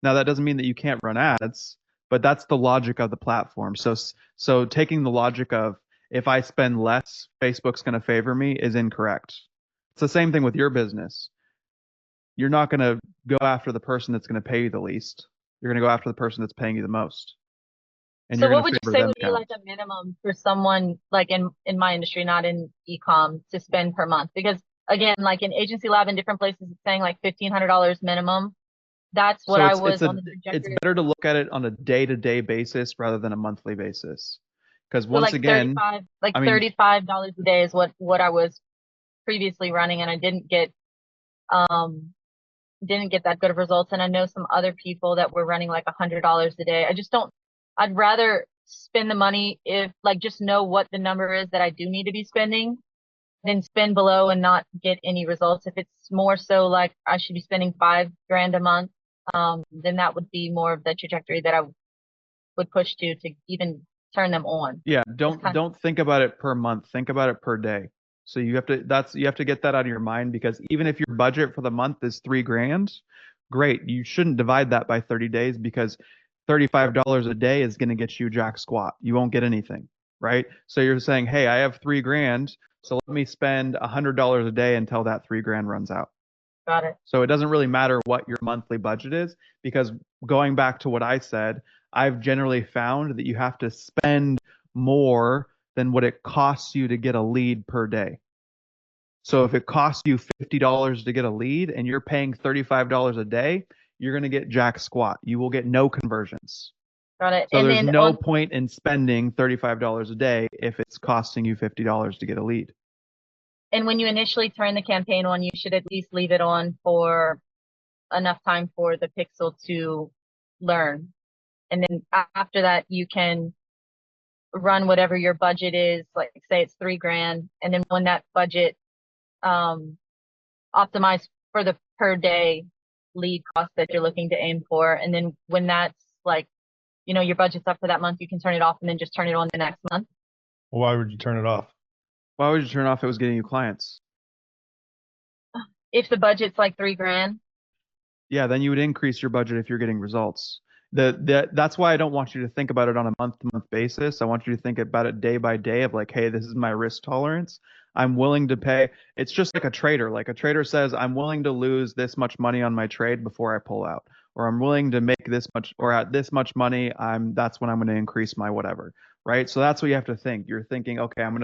A: Now that doesn't mean that you can't run ads, but that's the logic of the platform. So taking the logic of if I spend less, Facebook's going to favor me is incorrect. It's the same thing with your business. You're not going to go after the person that's going to pay you the least. You're going to go after the person that's paying you the most. And
H: So
A: you're
H: what
A: going to
H: would you
A: favor
H: say
A: them
H: would be like
A: accounts.
H: a minimum for someone like in my industry, not in e-com, to spend per month? Because again, like in Agency Lab in different places, it's saying like $1,500 minimum. That's what
A: So
H: I
A: it's
H: was on the
A: it's
H: trajectory.
A: better to look at it on a day-to-day basis rather than a monthly basis. Because
H: So
A: once
H: like
A: again,
H: 35, like
A: I mean,
H: $35 a day is what I was previously running, and I um didn't get that good of results. And I know some other people that were running like $100 a day. I just don't, I'd rather spend the money if like just know what the number is that I do need to be spending than spend below and not get any results. If it's more so like I should be spending 5 grand a month, then that would be more of the trajectory that I would push to even turn them on.
A: yeah,
H: It's
A: don't
H: kind
A: don't think about it per month. Think about it per day. So you have to get that out of your mind, because even if your budget for the month is 3 grand, great. You shouldn't divide that by 30 days, because $35 a day is going to get you jack squat. You won't get anything, right? So you're saying, hey, I have 3 grand, so let me spend $100 a day until that 3 grand runs out.
H: got it.
A: So it doesn't really matter what your monthly budget is, because going back to what I said, I've generally found that you have to spend more than what it costs you to get a lead per day. So if it costs you $50 to get a lead and you're paying $35 a day, you're going to get jack squat. You will get no conversions.
H: Got it.
A: So
H: And
A: there's
H: then
A: no
H: on,
A: point in spending $35 a day if it's costing you $50 to get a lead.
H: and when you initially turn the campaign on, you should at least leave it on for enough time for the pixel to learn. And then after that, you can run whatever your budget is, like say it's 3 grand. And then when that budget, um, optimize for the per day lead cost that you're looking to aim for. And then when that's like, your budget's up for that month, you can turn it off and then just turn it on the next month.
G: Why would you turn it off?
A: Why would you turn off if it was getting you clients?
H: If the budget's like 3 grand,
A: Yeah, then you would increase your budget if you're getting results. That's why I don't want you to think about it on a month-to-month basis. I want you to think about it day by day of like, hey, this is my risk tolerance. I'm willing to pay. It's just like a trader. Like a trader says, I'm willing to lose this much money on my trade before I pull out, or I'm willing to make this much, or at this much money, that's when I'm going to increase my whatever, right? So that's what you have to think. You're thinking, okay, I'm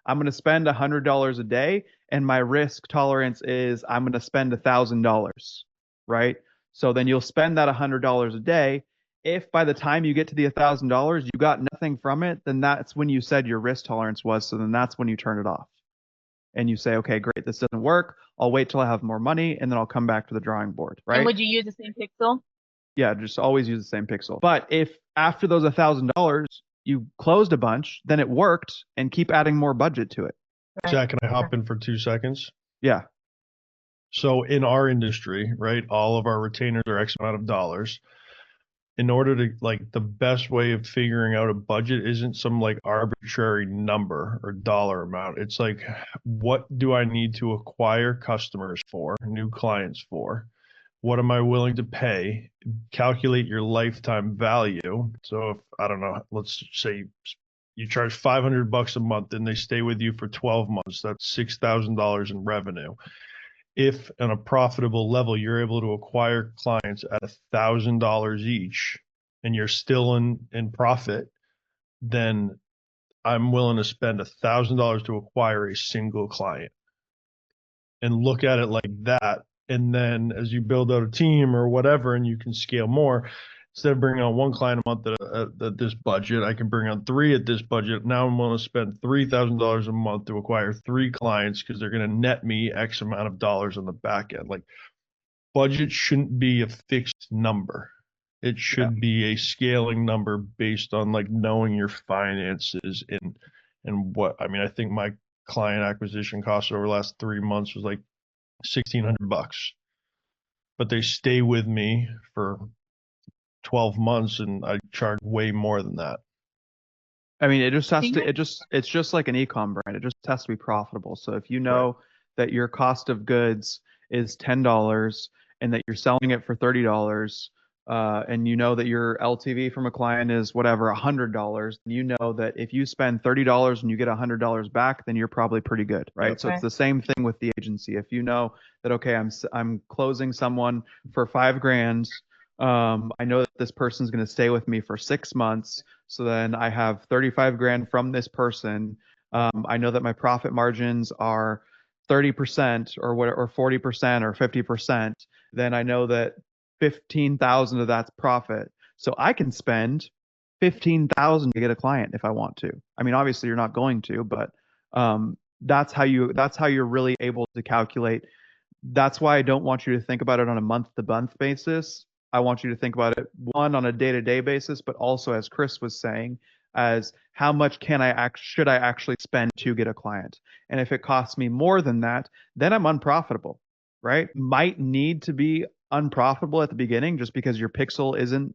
A: gonna spend $100 a day, and my risk tolerance is I'm gonna spend $1,000, right? So then you'll spend that $100 a day. If by the time you get to the $1,000 you got nothing from it, then that's when you said your risk tolerance was. So then that's when you turn it off and you say, okay, great, this doesn't work. I'll wait till I have more money and then I'll come back to the drawing board,
H: and
A: right?
H: would you use the same pixel?
A: Yeah, just always use the same pixel. But if after those $1,000 you closed a bunch, then it worked, and keep adding more budget to it.
H: Right.
G: Jack, can I hop in for 2 seconds?
A: Yeah.
G: So in our industry, right, all of our retainers are X amount of dollars. In order to the best way of figuring out a budget isn't some arbitrary number or dollar amount. It's like, what do I need to acquire customers for, new clients for? What am I willing to pay? Calculate your lifetime value. So if, I don't know, let's say you charge $500 a month and they stay with you for 12 months, that's $6,000 in revenue. If on a profitable level, you're able to acquire clients at $1,000 each and you're still in profit, then I'm willing to spend $1,000 to acquire a single client and look at it like that. And then as you build out a team or whatever, and you can scale more, instead of bringing on one client a month at this budget, I can bring on 3 at this budget. Now I'm willing to spend $3,000 a month to acquire 3 clients because they're going to net me X amount of dollars on the back end. Budget shouldn't be a fixed number. It should be a scaling number based on knowing your finances and what, I mean, I think my client acquisition cost over the last 3 months was $1,600, but they stay with me for 12 months and I charge way more than that.
A: I mean, it just has to, it's just like an e-com brand. It just has to be profitable. So if you know that your cost of goods is $10 and that you're selling it for $30, and you know that your LTV from a client is whatever, $100, you know that if you spend $30 and you get $100 back, then you're probably pretty good, right?
G: Yep.
A: So
H: Right.
A: it's the same thing with the agency. If you know that, okay, I'm closing someone for $5,000, I know that this person's going to stay with me for 6 months, so then I have 35,000 from this person. I know that my profit margins are 30% or what, or 40% or 50%. Then I know that 15,000 of that's profit. So I can spend 15,000 to get a client if I want to. I mean, obviously you're not going to, but that's how you're really able to calculate. That's why I don't want you to think about it on a month-to-month basis. I want you to think about it, one, on a day-to-day basis, but also, as Chris was saying, as how much should I actually spend to get a client? And if it costs me more than that, then I'm unprofitable, right? Might need to be unprofitable at the beginning just because your pixel isn't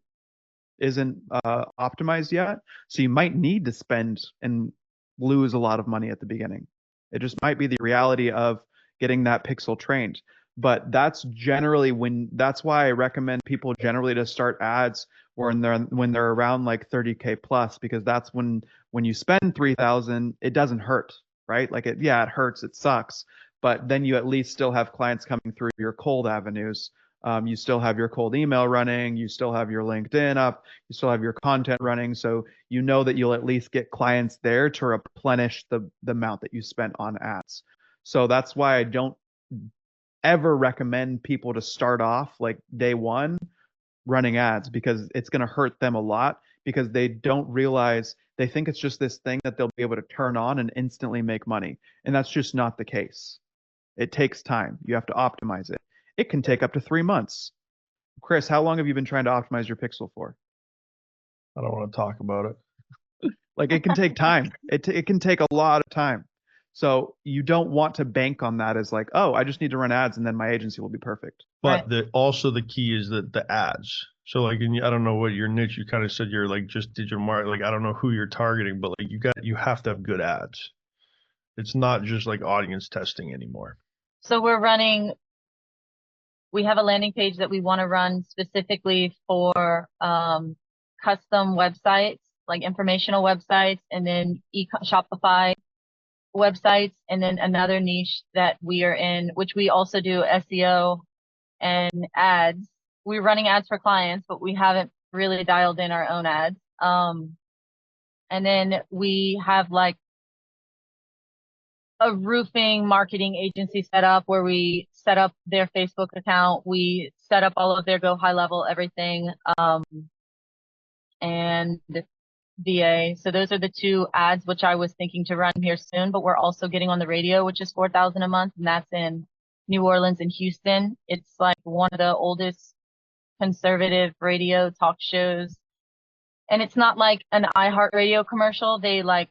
A: optimized yet. So you might need to spend and lose a lot of money at the beginning. It just might be the reality of getting that pixel trained. But that's why I recommend people generally to start ads when they're around like 30K plus, because that's when you spend 3,000, it doesn't hurt, right? Like it hurts, it sucks, but then you at least still have clients coming through your cold avenues. You still have your cold email running, you still have your LinkedIn up, you still have your content running. So you know that you'll at least get clients there to replenish the amount that you spent on ads. So that's why I don't ever recommend people to start off like day one running ads, because it's going to hurt them a lot, because they don't realize, they think it's just this thing that they'll be able to turn on and instantly make money. And that's just not the case. It takes time. You have to optimize it. It can take up to 3 months. Chris, how long have you been trying to optimize your pixel for?
G: I don't want to talk about it.
A: Like, it can take time. It can take a lot of time. So you don't want to bank on that as like, oh, I just need to run ads and then my agency will be perfect.
G: But also the key is that the ads. So like, I don't know what your niche, you kind of said you're like just digital marketing. Like, I don't know who you're targeting, but like you have to have good ads. It's not just like audience testing anymore.
H: So we have a landing page that we want to run specifically for custom websites, like informational websites, and then Shopify websites, and then another niche that we are in, which we also do SEO and ads. We're running ads for clients, but we haven't really dialed in our own ads. And then we have like a roofing marketing agency set up where we set up their Facebook account. We set up all of their Go High Level, everything, and VA. So those are the two ads which I was thinking to run here soon, but we're also getting on the radio, which is 4,000 a month, and that's in New Orleans and Houston. It's like one of the oldest conservative radio talk shows. And it's not like an iHeartRadio commercial. They like,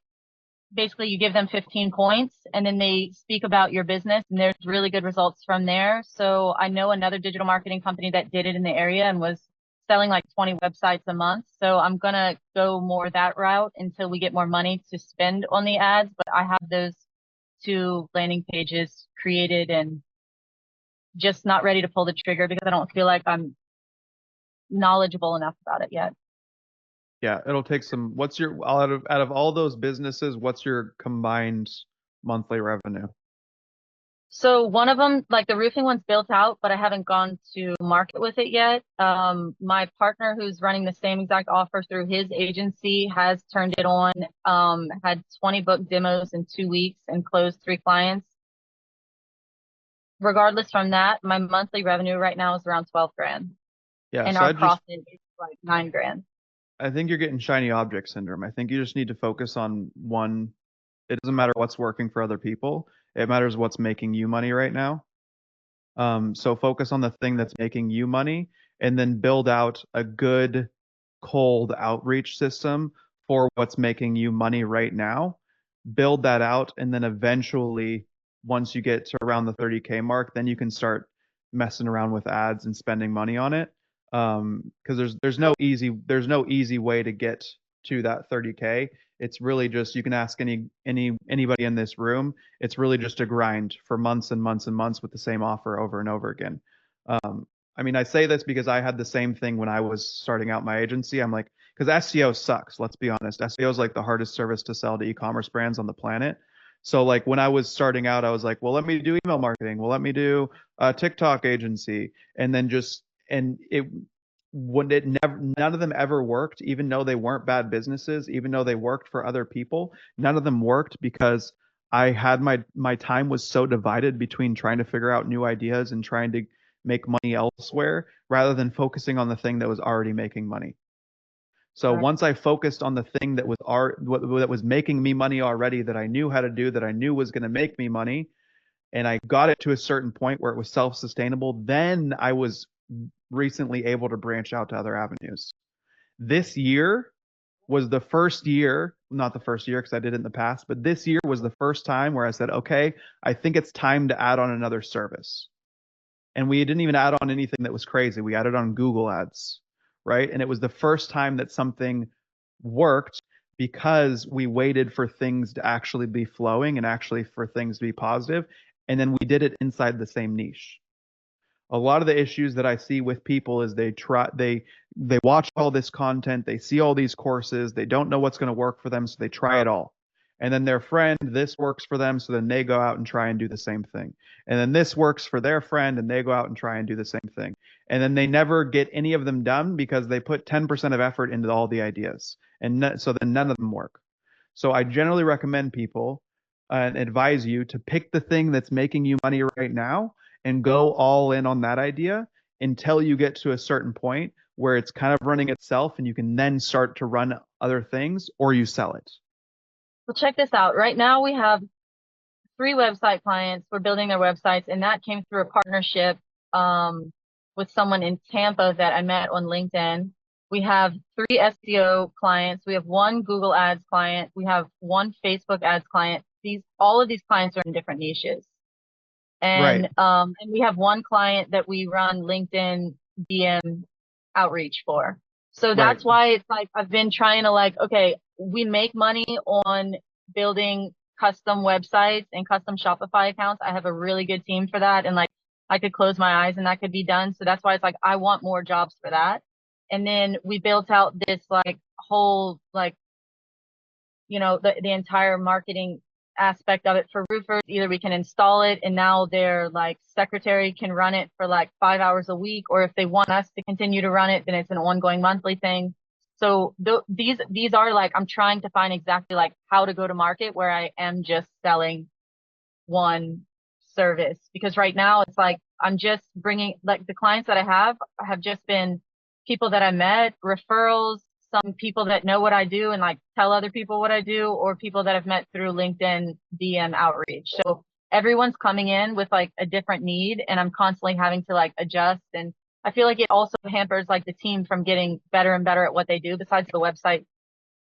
H: basically you give them 15 points and then they speak about your business, and there's really good results from there. So I know another digital marketing company that did it in the area and was selling like 20 websites a month. So I'm going to go more that route until we get more money to spend on the ads. But I have those two landing pages created and just not ready to pull the trigger because I don't feel like I'm knowledgeable enough about it yet.
A: Yeah, it'll take some. What's your, out of all those businesses, what's your combined monthly revenue?
H: So one of them, like the roofing one's built out, but I haven't gone to market with it yet. My partner who's running the same exact offer through his agency has turned it on, had 20 book demos in 2 weeks and closed 3 clients. Regardless from that, my monthly revenue right now is around 12 grand.
A: Yeah,
H: And
A: so
H: our profit is like 9 grand.
A: I think you're getting shiny object syndrome. I think you just need to focus on one. It doesn't matter what's working for other people. It matters what's making you money right now. So focus on the thing that's making you money, and then build out a good cold outreach system for what's making you money right now. Build that out, and then eventually, once you get to around the 30K mark, then you can start messing around with ads and spending money on it. Because there's no easy way to get to that 30K. It's really just, you can ask anybody in this room. It's really just a grind for months and months and months with the same offer over and over again. I mean, I say this because I had the same thing when I was starting out my agency. I'm like, because SEO sucks. Let's be honest. SEO is like the hardest service to sell to e-commerce brands on the planet. So like when I was starting out, I was like, well, let me do email marketing. Well, let me do a TikTok agency, and then just and it when it never none of them ever worked, even though they weren't bad businesses, even though they worked for other people. None of them worked because I had my time was so divided between trying to figure out new ideas and trying to make money elsewhere rather than focusing on the thing that was already making money. So
H: Right.
A: once I focused on the thing that was that was making me money already, that I knew how to do, that I knew was going to make me money, and I got it to a certain point where it was self-sustainable, then I was recently able to branch out to other avenues. This year was the first year, not the first year because I did it in the past, but this year was the first time where I said, okay, I think it's time to add on another service. And we didn't even add on anything that was crazy. We added on Google Ads, right? And it was the first time that something worked because we waited for things to actually be flowing and actually for things to be positive. And then we did it inside the same niche. A lot of the issues that I see with people is they watch all this content, they see all these courses, they don't know what's going to work for them, so they try it all. And then their friend, this works for them, so then they go out and try and do the same thing. And then this works for their friend, and they go out and try and do the same thing. And then they never get any of them done because they put 10% of effort into all the ideas. And so then none of them work. So I generally recommend people and advise you to pick the thing that's making you money right now and go all in on that idea until you get to a certain point where it's kind of running itself and you can then start to run other things or you sell it.
H: Well, check this out. Right now we have 3 website clients. We're building their websites, and that came through a partnership with someone in Tampa that I met on LinkedIn. We have 3 SEO clients. We have 1 Google Ads client. We have 1 Facebook Ads client. All of these clients are in different niches. And
A: Right.
H: and we have 1 client that we run LinkedIn DM outreach for. So that's
A: Right.
H: why it's like I've been trying to like, okay, we make money on building custom websites and custom Shopify accounts. I have a really good team for that, and like I could close my eyes and that could be done. So that's why it's like I want more jobs for that. And then we built out this like whole like, you know, the entire marketing aspect of it for roofers. Either we can install it and now their like secretary can run it for like 5 hours a week, or if they want us to continue to run it, then it's an ongoing monthly thing. So these are like, I'm trying to find exactly like how to go to market where I am just selling one service, because right now it's like I'm just bringing like the clients that I have just been people that I met, referrals, some people that know what I do and like tell other people what I do, or people that I've met through LinkedIn DM outreach. So everyone's coming in with like a different need, and I'm constantly having to like adjust. And I feel like it also hampers like the team from getting better and better at what they do besides the website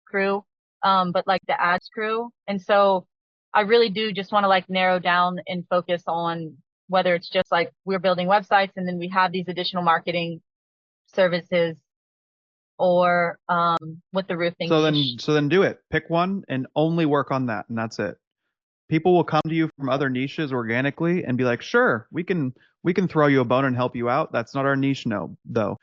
H: crew, but like the ads crew. And so I really do just want to like narrow down and focus on whether it's just like we're building websites and then we have these additional marketing services, or with the roofing niche.
A: So then do it. Pick one and only work on that, and that's it. People will come to you from other niches organically and be like, "Sure, we can throw you a bone and help you out." That's not our niche, no, though.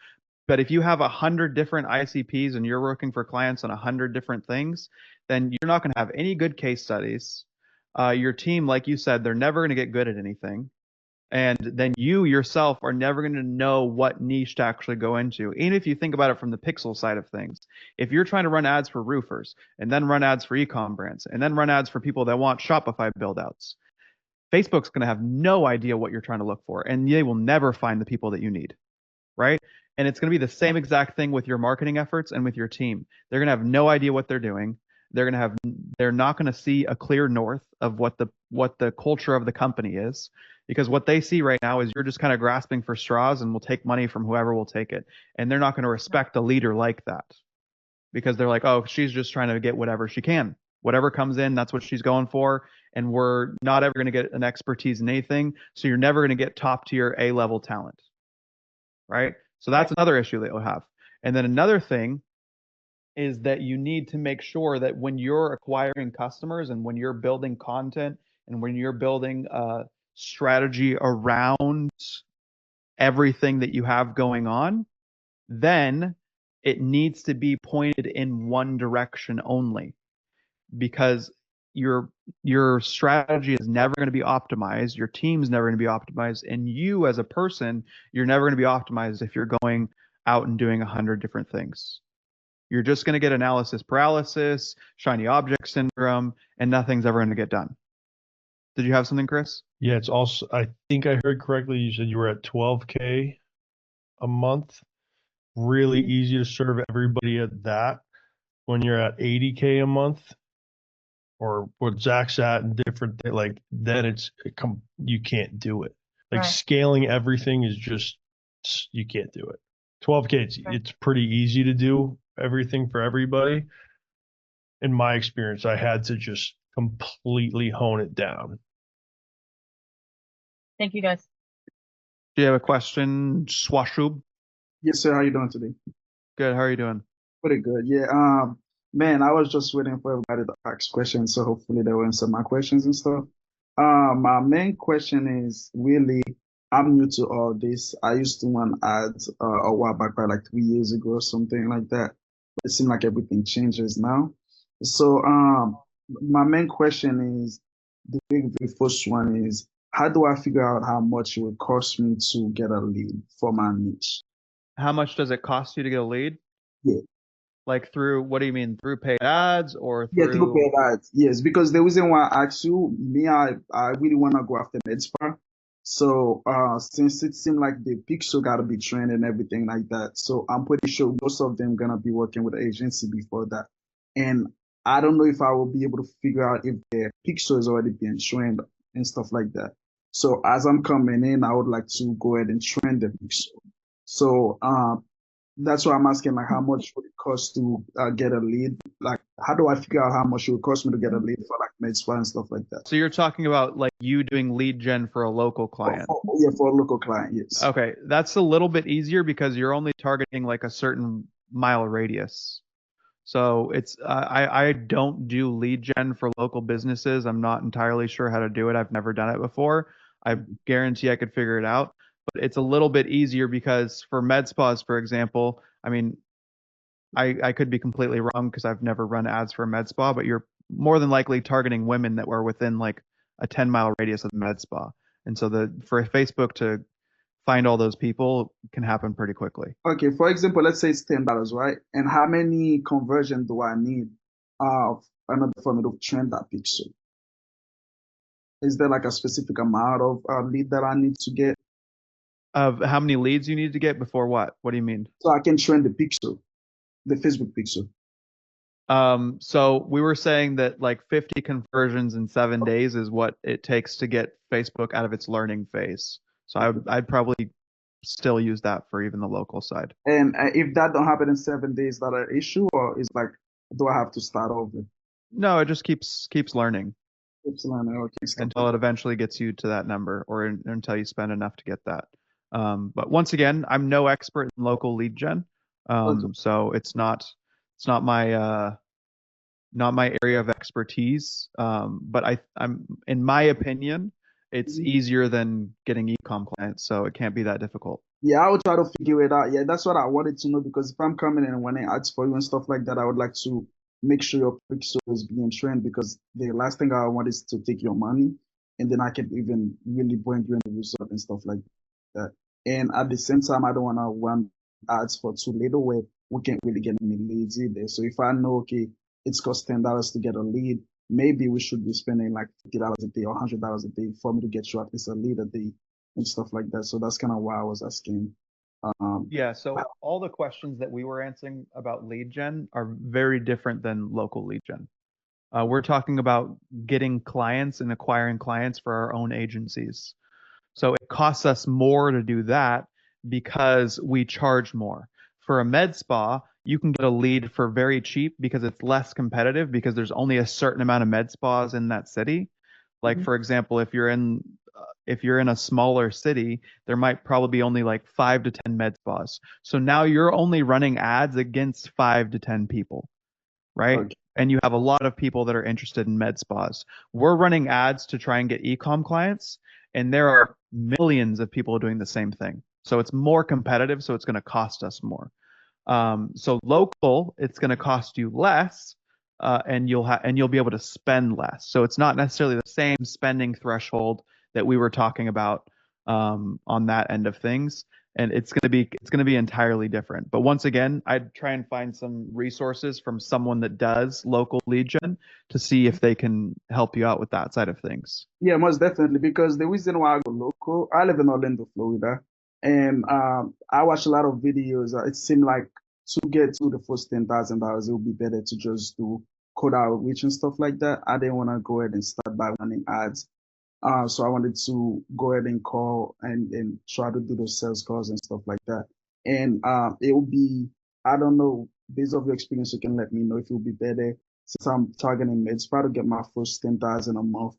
A: But if you have 100 different ICPs and you're working for clients on 100 different things, then you're not going to have any good case studies. Your team, like you said, they're never going to get good at anything. And then you yourself are never going to know what niche to actually go into. Even if you think about it from the pixel side of things, if you're trying to run ads for roofers and then run ads for e-com brands and then run ads for people that want Shopify build outs, Facebook's going to have no idea what you're trying to look for, and they will never find the people that you need, right? And it's going to be the same exact thing with your marketing efforts and with your team. They're going to have no idea what they're doing. They're not going to see a clear north of what the culture of the company is, because what they see right now is you're just kind of grasping for straws and will take money from whoever will take it. And they're not going to respect a leader like that, because they're like, oh, she's just trying to get whatever she can. Whatever comes in, that's what she's going for. And we're not ever going to get an expertise in anything. So you're never going to get top tier A-level talent, right? So that's another issue that you'll have. And then another thing is that you need to make sure that when you're acquiring customers and when you're building content and when you're building a strategy around everything that you have going on, then it needs to be pointed in one direction only, because your strategy is never going to be optimized, your team's never going to be optimized, and you as a person, you're never going to be optimized if you're going out and doing 100 different things. You're just going to get analysis paralysis, shiny object syndrome, and nothing's ever going to get done. Did you have something, Chris?
G: Yeah, it's also, I think I heard correctly, you said you were at 12K a month. Really easy to serve everybody at that. When you're at 80K a month, or what Zach's at and different, like then you can't do it. Like
H: Right.
G: scaling everything is just, you can't do it. 12K, it's pretty easy to do everything for everybody. In my experience, I had to just completely hone it down.
H: Thank you, guys.
A: Do you have a question, Swashub?
I: Yes, sir. How you doing today?
A: Good. How are you doing?
I: Pretty good. Yeah. Man, I was just waiting for everybody to ask questions, so hopefully they will answer my questions and stuff. My main question is really, I'm new to all this. I used to run ads a while back, probably like 3 years ago or something like that. But it seems like everything changes now. So, my main question is, the first one is, how do I figure out how much it would cost me to get a lead for my niche?
A: How much does it cost you to get a lead?
I: Yeah.
A: Like through, what do you mean? Through paid ads or
I: Yeah, through
A: through?
I: paid ads. Yes, because the reason why I asked you, I really want to go after MedSpa. So, since it seemed like the pixel got to be trained and everything like that, so I'm pretty sure most of them gonna be working with an agency before that. And I don't know if I will be able to figure out if the pixel is already being trained and stuff like that. So as I'm coming in, I would like to go ahead and train the pixel. So, that's why I'm asking, like, how much would it cost to get a lead? Like, how do I figure out how much it would cost me to get a lead for like MedSpa and stuff like that?
A: So you're talking about like you doing lead gen for a local client.
I: Yeah, for a local client, yes.
A: Okay, that's a little bit easier because you're only targeting like a certain mile radius. So it's I don't do lead gen for local businesses. I'm not entirely sure how to do it. I've never done it before. I guarantee I could figure it out, but it's a little bit easier because for med spas, for example, I mean, I could be completely wrong because I've never run ads for a med spa, but you're more than likely targeting women that were within like a 10-mile radius of the med spa. And so for Facebook to find all those people can happen pretty quickly.
I: Okay, for example, let's say it's $10, right? And how many conversion do I need in order for me to train that pixel? Is there like a specific amount of lead that I need to get
A: Of how many leads you need to get before what? What do you mean?
I: so I can train the pixel, the Facebook pixel?
A: So we were saying that like 50 conversions in 7 days is what it takes to get Facebook out of its learning phase. So I'd probably still use that for even the local side.
I: And if that don't happen in 7 days, that an issue, or is like, do I have to start over?
A: No, it just keeps learning
I: Oops, okay,
A: until it eventually gets you to that number, or until you spend enough to get that. But once again, I'm no expert in local lead gen, so it's not my area of expertise. But I'm in my opinion, it's easier than getting e-com clients, so it can't be that difficult.
I: Yeah, I will try to figure it out. Yeah, that's what I wanted to know, because if I'm coming in and running ads for you and stuff like that, I would like to make sure your pixel is being trained, because the last thing I want is to take your money and then I can even really bring you in the result and stuff like that. And at the same time, I don't want to run ads for too little where we can't really get any leads either. So if I know, okay, it's cost $10 to get a lead, maybe we should be spending like $50 a day or $100 a day for me to get you at least a lead a day and stuff like that. So that's kind of why I was asking.
A: Yeah, so all the questions that we were answering about lead gen are very different than local lead gen. We're talking about getting clients and acquiring clients for our own agencies. So it costs us more to do that because we charge more. For a med spa, you can get a lead for very cheap because it's less competitive, because there's only a certain amount of med spas in that city. Like, for example, if you're in a smaller city, there might probably be only like 5 to 10 med spas. So now you're only running ads against 5 to 10 people, right?
I: Okay.
A: And you have a lot of people that are interested in med spas. We're running ads to try and get e-com clients, and there are millions of people doing the same thing. So it's more competitive, so it's going to cost us more. So local, it's going to cost you less, and you'll be able to spend less. So it's not necessarily the same spending threshold that we were talking about on that end of things, and it's going to be entirely different. But once again, I'd try and find some resources from someone that does local lead gen to see if they can help you out with that side of things.
I: Yeah, most definitely. Because the reason why I go local, I live in Orlando, Florida, and I watch a lot of videos. It seemed like to get to the first $10,000, it would be better to just do code outreach and stuff like that. I didn't want to go ahead and start by running ads. So I wanted to go ahead and call and try to do those sales calls and stuff like that. And it will be, I don't know, based off your experience, you can let me know if it will be better since I'm targeting mids, try to get my first 10,000 a month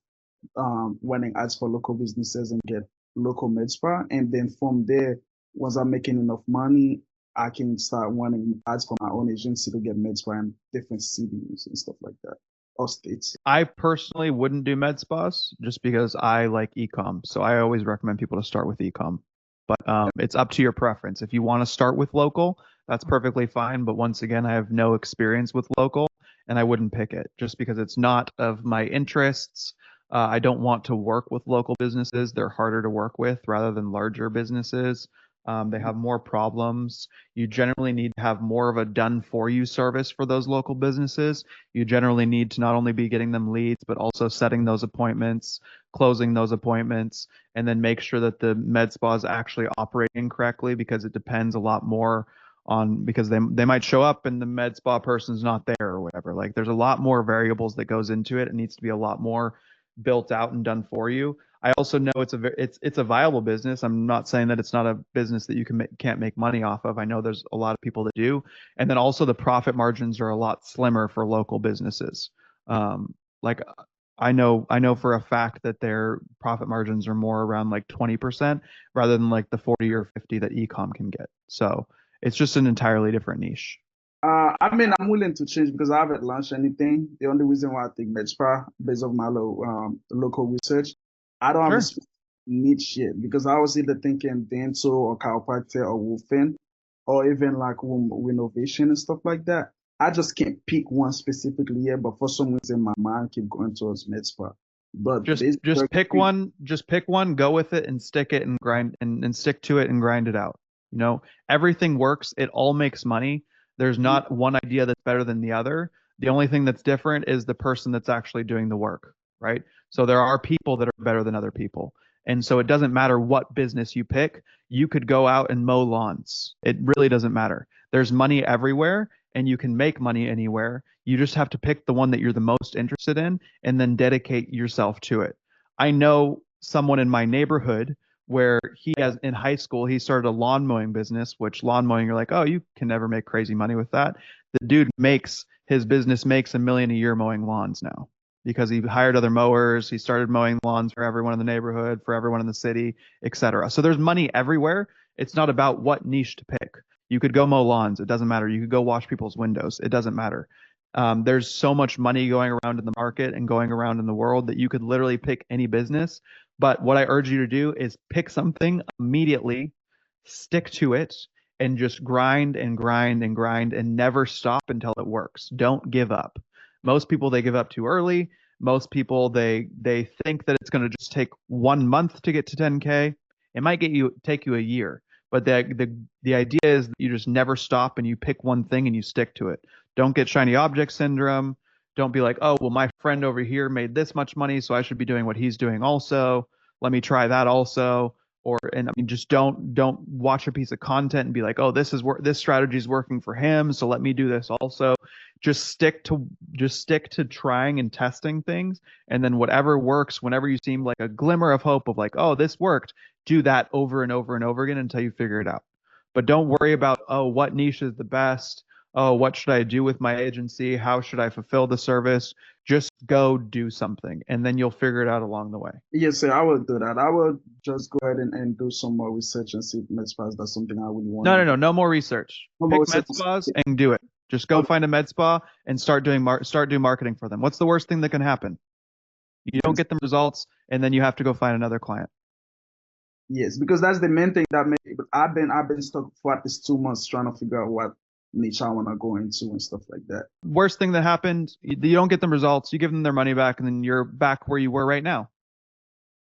I: running ads for local businesses and get local med spa. And then from there, once I'm making enough money, I can start running ads for my own agency to get med spa in different cities and stuff like that, or states.
A: I personally wouldn't do med spas just because I like ecom. So I always recommend people to start with ecom. But it's up to your preference. If you want to start with local, that's perfectly fine. But once again, I have no experience with local, and I wouldn't pick it just because it's not of my interests. I don't want to work with local businesses. They're harder to work with rather than larger businesses. They have more problems. You generally need to have more of a done for you service for those local businesses. You generally need to not only be getting them leads, but also setting those appointments, closing those appointments, and then make sure that the med spa is actually operating correctly, because it depends a lot more on, because they might show up and the med spa person's not there or whatever. Like there's a lot more variables that goes into it. It needs to be a lot more built out and done for you. I also know it's a viable business. I'm not saying that it's not a business that you can't make money off of. I know there's a lot of people that do, and then also the profit margins are a lot slimmer for local businesses. Like I know for a fact that their profit margins are more around like 20% rather than like the 40 or 50 that ecom can get. So it's just an entirely different niche.
I: I mean, I'm willing to change because I haven't launched anything. The only reason why I think MedSpa, based on my local research, I don't have a
A: Sure.
I: specific niche yet because I was either thinking dental or chiropractor or roofing or even like room renovation and stuff like that. I just can't pick one specifically yet, but for some reason my mind keep going towards MedSpa. But
A: Just pick one, go with it and stick it and grind and stick to it and grind it out. You know, everything works. It all makes money. There's not one idea that's better than the other. The only thing that's different is the person that's actually doing the work, right? So there are people that are better than other people. And so it doesn't matter what business you pick. You could go out and mow lawns. It really doesn't matter. There's money everywhere and you can make money anywhere. You just have to pick the one that you're the most interested in and then dedicate yourself to it. I know someone in my neighborhood where he has, in high school, he started a lawn mowing business, which lawn mowing, you're like, oh, you can never make crazy money with that. The dude his business makes $1 million a year mowing lawns now because he hired other mowers. He started mowing lawns for everyone in the neighborhood, for everyone in the city, etc. So there's money everywhere. It's not about what niche to pick. You could go mow lawns. It doesn't matter. You could go wash people's windows. It doesn't matter. There's so much money going around in the market and going around in the world that you could literally pick any business. But what I urge you to do is pick something immediately, stick to it, and just grind and grind and grind and never stop until it works. Don't give up. Most people, they give up too early. Most people, they think that it's going to just take 1 month to get to 10K. It might take you a year. But the idea is that you just never stop and you pick one thing and you stick to it. Don't get shiny object syndrome. Don't be like, oh, well, my friend over here made this much money, so I should be doing what he's doing also. Let me try that also. And I mean, just don't watch a piece of content and be like, oh, this strategy is working for him, so let me do this also. Just stick to trying and testing things, and then whatever works, whenever you seem like a glimmer of hope of like, oh, this worked, do that over and over and over again until you figure it out. But don't worry about, oh, what niche is the best? Oh, what should I do with my agency? How should I fulfill the service? Just go do something, and then you'll figure it out along the way.
I: Yes, sir, I will do that. I will just go ahead and do some more research and see if med spas that's something I really want.
A: No more research.
I: No
A: Pick
I: more
A: med
I: research.
A: spas and do it. Just go find a med spa and start doing marketing for them. What's the worst thing that can happen? You don't get the results, and then you have to go find another client.
I: Yes, because that's the main thing that made. But I've been stuck for at least 2 months trying to figure out what niche I want to go into and stuff like that.
A: Worst thing that happened, you don't get them results, you give them their money back, and then you're back where you were right now.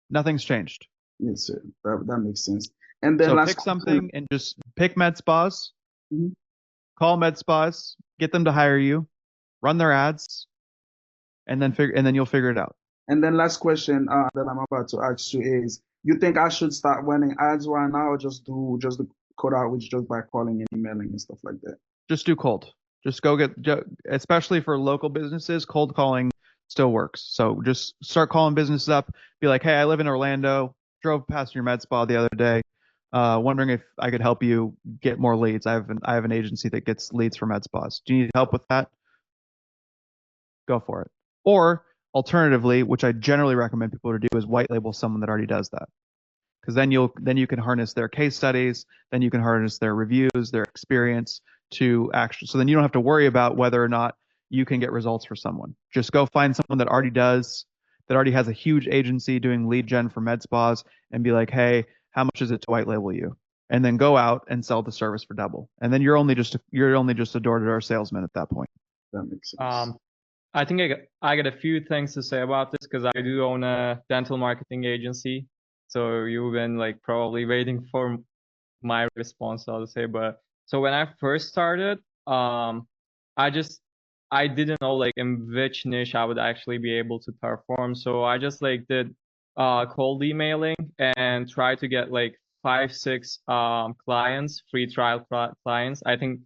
A: Nothing's changed.
I: Yes, sir. That makes sense. And then
A: So
I: last
A: pick
I: question-
A: something and just pick med spas,
I: Mhm.
A: call med spas, get them to hire you, run their ads, and then you'll figure it out.
I: And then last question that I'm about to ask you is: you think I should start running ads right now, or just the code outreach just by calling and emailing and stuff like that?
A: Just do cold. Just go especially for local businesses, cold calling still works. So just start calling businesses up. Be like, hey, I live in Orlando. Drove past your med spa the other day. Wondering if I could help you get more leads. I have an agency that gets leads for med spas. Do you need help with that? Go for it. Or alternatively, which I generally recommend people to do, is white label someone that already does that. Because then you can harness their case studies, then you can harness their reviews, their experience to actually. So then you don't have to worry about whether or not you can get results for someone. Just go find someone that already has a huge agency doing lead gen for med spas, and be like, hey, how much is it to white label you? And then go out and sell the service for double. And then you're only just a door-to-door salesman at that point.
I: That makes sense.
D: I think I got a few things to say about this because I do own a dental marketing agency. So you've been like probably waiting for my response, I'll say. But so when I first started, I didn't know like in which niche I would actually be able to perform. So I just like did cold emailing and try to get like 5-6 clients, free trial clients. I think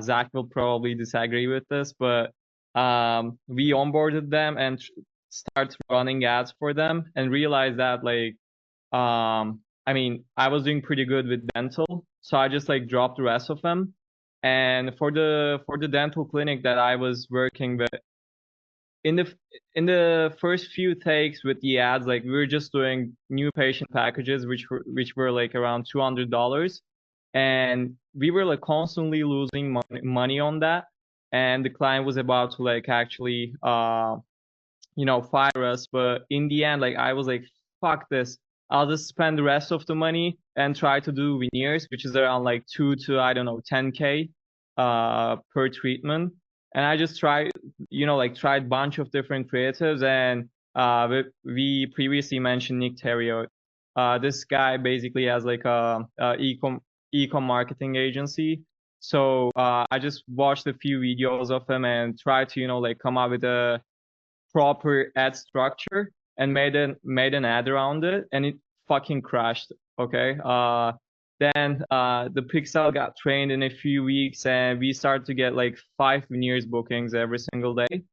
D: Zach will probably disagree with this, but we onboarded them and start running ads for them and realized that like I mean, I was doing pretty good with dental, so I just like dropped the rest of them. And for the dental clinic that I was working with, in the first few takes with the ads, like we were just doing new patient packages, which were like around $200, and we were like constantly losing money on that. And the client was about to like actually fire us, but in the end, like I was like, fuck this. I'll just spend the rest of the money and try to do veneers, which is around like 2 to, I don't know, 10K per treatment. And I just tried a bunch of different creatives. And we previously mentioned Nick Terrio. This guy basically has like a e-com marketing agency. So I just watched a few videos of him and tried to come up with a proper ad structure and made an ad around it, and it fucking crashed. Okay. Then the pixel got trained in a few weeks, and we started to get like 5 veneers bookings every single day.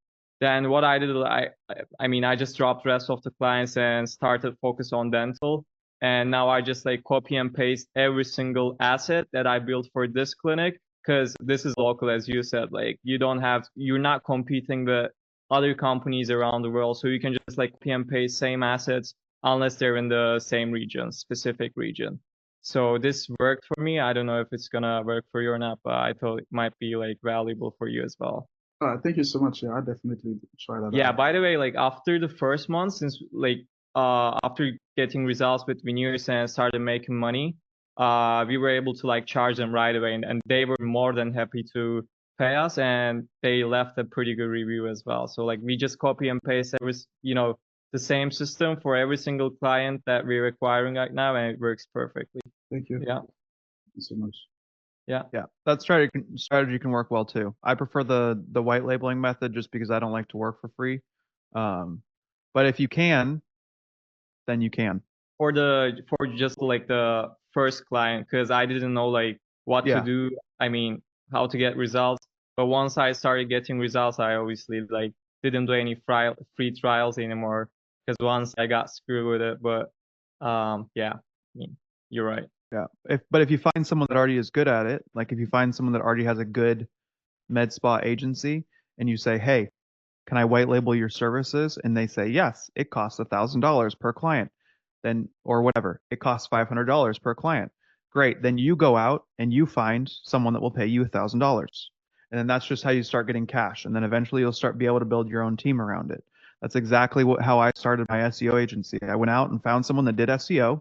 D: Then what I did, I just dropped the rest of the clients and started focus on dental. And now I just like copy and paste every single asset that I built for this clinic, because this is local, as you said. Like you're not competing with other companies around the world, so you can just like copy and paste same assets unless they're in the same region, specific region. So this worked for me. I don't know if it's gonna work for you or not, but I thought it might be like valuable for you as well.
I: Thank you so much. Yeah, I definitely try that
D: Yeah,
I: out.
D: by the way, like after the first month, since like after getting results with veneers and started making money, we were able to like charge them right away, and they were more than happy to pay us, and they left a pretty good review as well. So like we just copy and paste the same system for every single client that we're acquiring right now, and it works perfectly.
I: Thank you.
D: Yeah.
I: Thank you so much.
A: Yeah, that strategy can work well too. I prefer the white labeling method just because I don't like to work for free. But if you can, then you can.
D: For just like the first client, because I didn't know like what to do. I mean, how to get results. But once I started getting results, I obviously like didn't do any free trials anymore, because once I got screwed with it. But yeah, I mean, you're right.
A: Yeah. But if you find someone that already is good at it, like if you find someone that already has a good med spa agency, and you say, hey, can I white label your services? And they say, yes, it costs $1,000 per client. Then, or whatever, it costs $500 per client. Great. Then you go out and you find someone that will pay you $1,000. And then that's just how you start getting cash. And then eventually you'll be able to build your own team around it. That's exactly how I started my SEO agency. I went out and found someone that did SEO.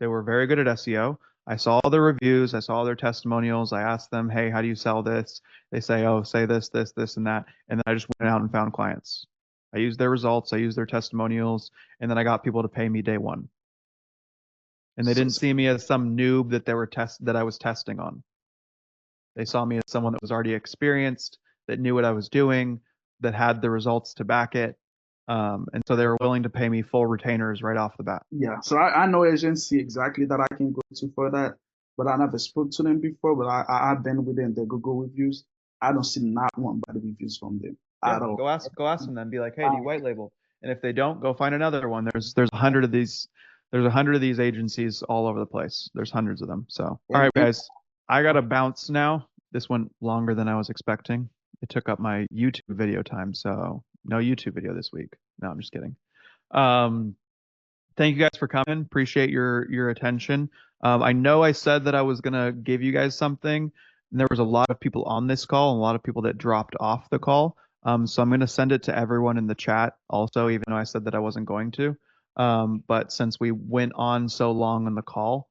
A: They were very good at SEO. I saw all their reviews. I saw all their testimonials. I asked them, hey, how do you sell this? They say, oh, say this, this, this, and that. And then I just went out and found clients. I used their results. I used their testimonials. And then I got people to pay me day one. And they didn't see me as some noob that I was testing on. They saw me as someone that was already experienced, that knew what I was doing, that had the results to back it. And so they were willing to pay me full retainers right off the bat.
I: Yeah, so I know agency exactly that I can go to for that, but I never spoke to them before. But I've been within the Google reviews. I don't see not one bad reviews from them
A: Yeah,
I: at all.
A: go ask them then. Be like, hey, do you white label? And if they don't, go find another one. There's 100 of these. There's 100 of these agencies all over the place. There's hundreds of them. So, all right, guys, I gotta bounce now. This went longer than I was expecting. It took up my YouTube video time, so no YouTube video this week. No, I'm just kidding. Thank you guys for coming. Appreciate your attention. I know I said that I was gonna give you guys something, and there was a lot of people on this call and a lot of people that dropped off the call. So I'm gonna send it to everyone in the chat also, even though I said that I wasn't going to. But since we went on so long on the call,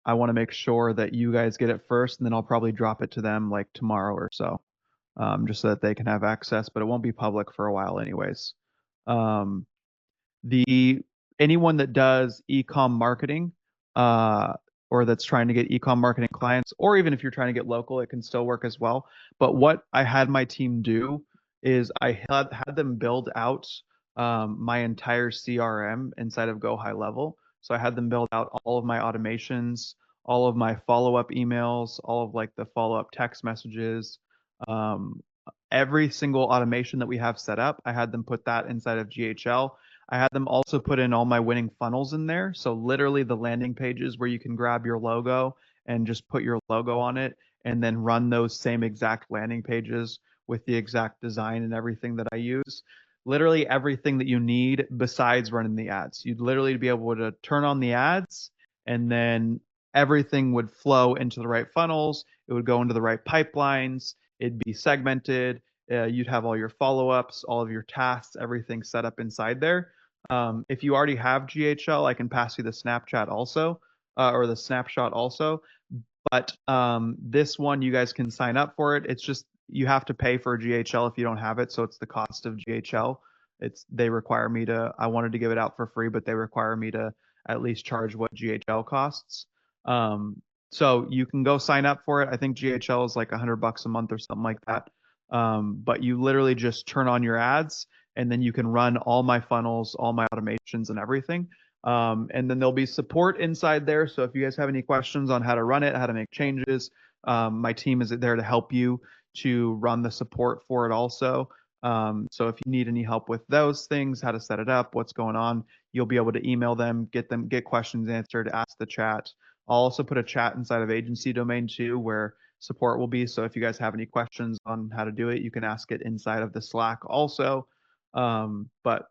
A: I want to make sure that you guys get it first, and then I'll probably drop it to them like tomorrow or so, just so that they can have access. But it won't be public for a while, anyways. Anyone that does e-com marketing, or that's trying to get e-com marketing clients, or even if you're trying to get local, it can still work as well. But what I had my team do is I had them build out my entire CRM inside of Go High Level. So I had them build out all of my automations, all of my follow-up emails, all of like the follow-up text messages, every single automation that we have set up. I had them put that inside of GHL. I had them also put in all my winning funnels in there. So literally the landing pages where you can grab your logo and just put your logo on it and then run those same exact landing pages with the exact design and everything that I use. Literally everything that you need besides running the ads. You'd literally be able to turn on the ads and then everything would flow into the right funnels. It would go into the right pipelines. It'd be segmented. You'd have all your follow-ups, all of your tasks, everything set up inside there. If you already have GHL, I can pass you the Snapchat also, or the snapshot also. But this one, you guys can sign up for it. It's just you have to pay for GHL if you don't have it, so it's the cost of GHL. They require me to. I wanted to give it out for free, but they require me to at least charge what GHL costs. So you can go sign up for it. I think GHL is like $100 a month or something like that. But you literally just turn on your ads, and then you can run all my funnels, all my automations, and everything. And then there'll be support inside there. So if you guys have any questions on how to run it, how to make changes, my team is there to help you to run the support for it also. So if you need any help with those things, how to set it up, what's going on, you'll be able to email them, get questions answered, ask the chat. I'll also put a chat inside of agency domain too, where support will be. So if you guys have any questions on how to do it, you can ask it inside of the Slack also. But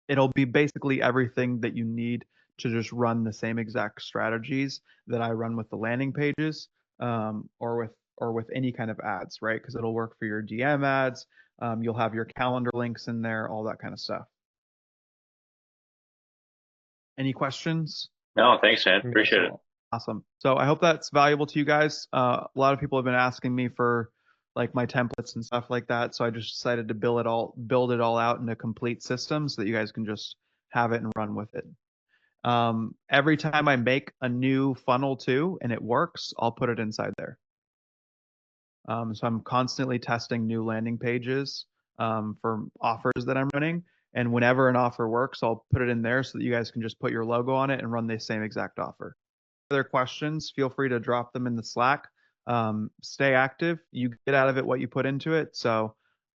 A: it'll be basically everything that you need to just run the same exact strategies that I run with the landing pages, or with any kind of ads, right? Because it'll work for your DM ads. You'll have your calendar links in there, all that kind of stuff. Any questions?
C: No, thanks, man. Appreciate it.
A: Awesome. So I hope that's valuable to you guys. A lot of people have been asking me for like my templates and stuff like that. So I just decided to build it all out in a complete system so that you guys can just have it and run with it. Every time I make a new funnel too, and it works, I'll put it inside there. So I'm constantly testing new landing pages for offers that I'm running. And whenever an offer works, I'll put it in there so that you guys can just put your logo on it and run the same exact offer. Other questions, feel free to drop them in the Slack. Stay active. You get out of it what you put into it. So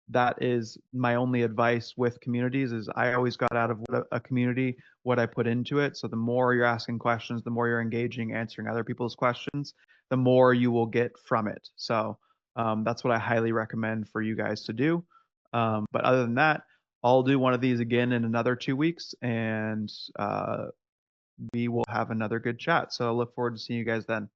A: that is my only advice with communities is I always got out of a community what I put into it. So the more you're asking questions, the more you're engaging, answering other people's questions, the more you will get from it. So that's what I highly recommend for you guys to do. But other than that, I'll do one of these again in another 2 weeks, and we will have another good chat. So I look forward to seeing you guys then.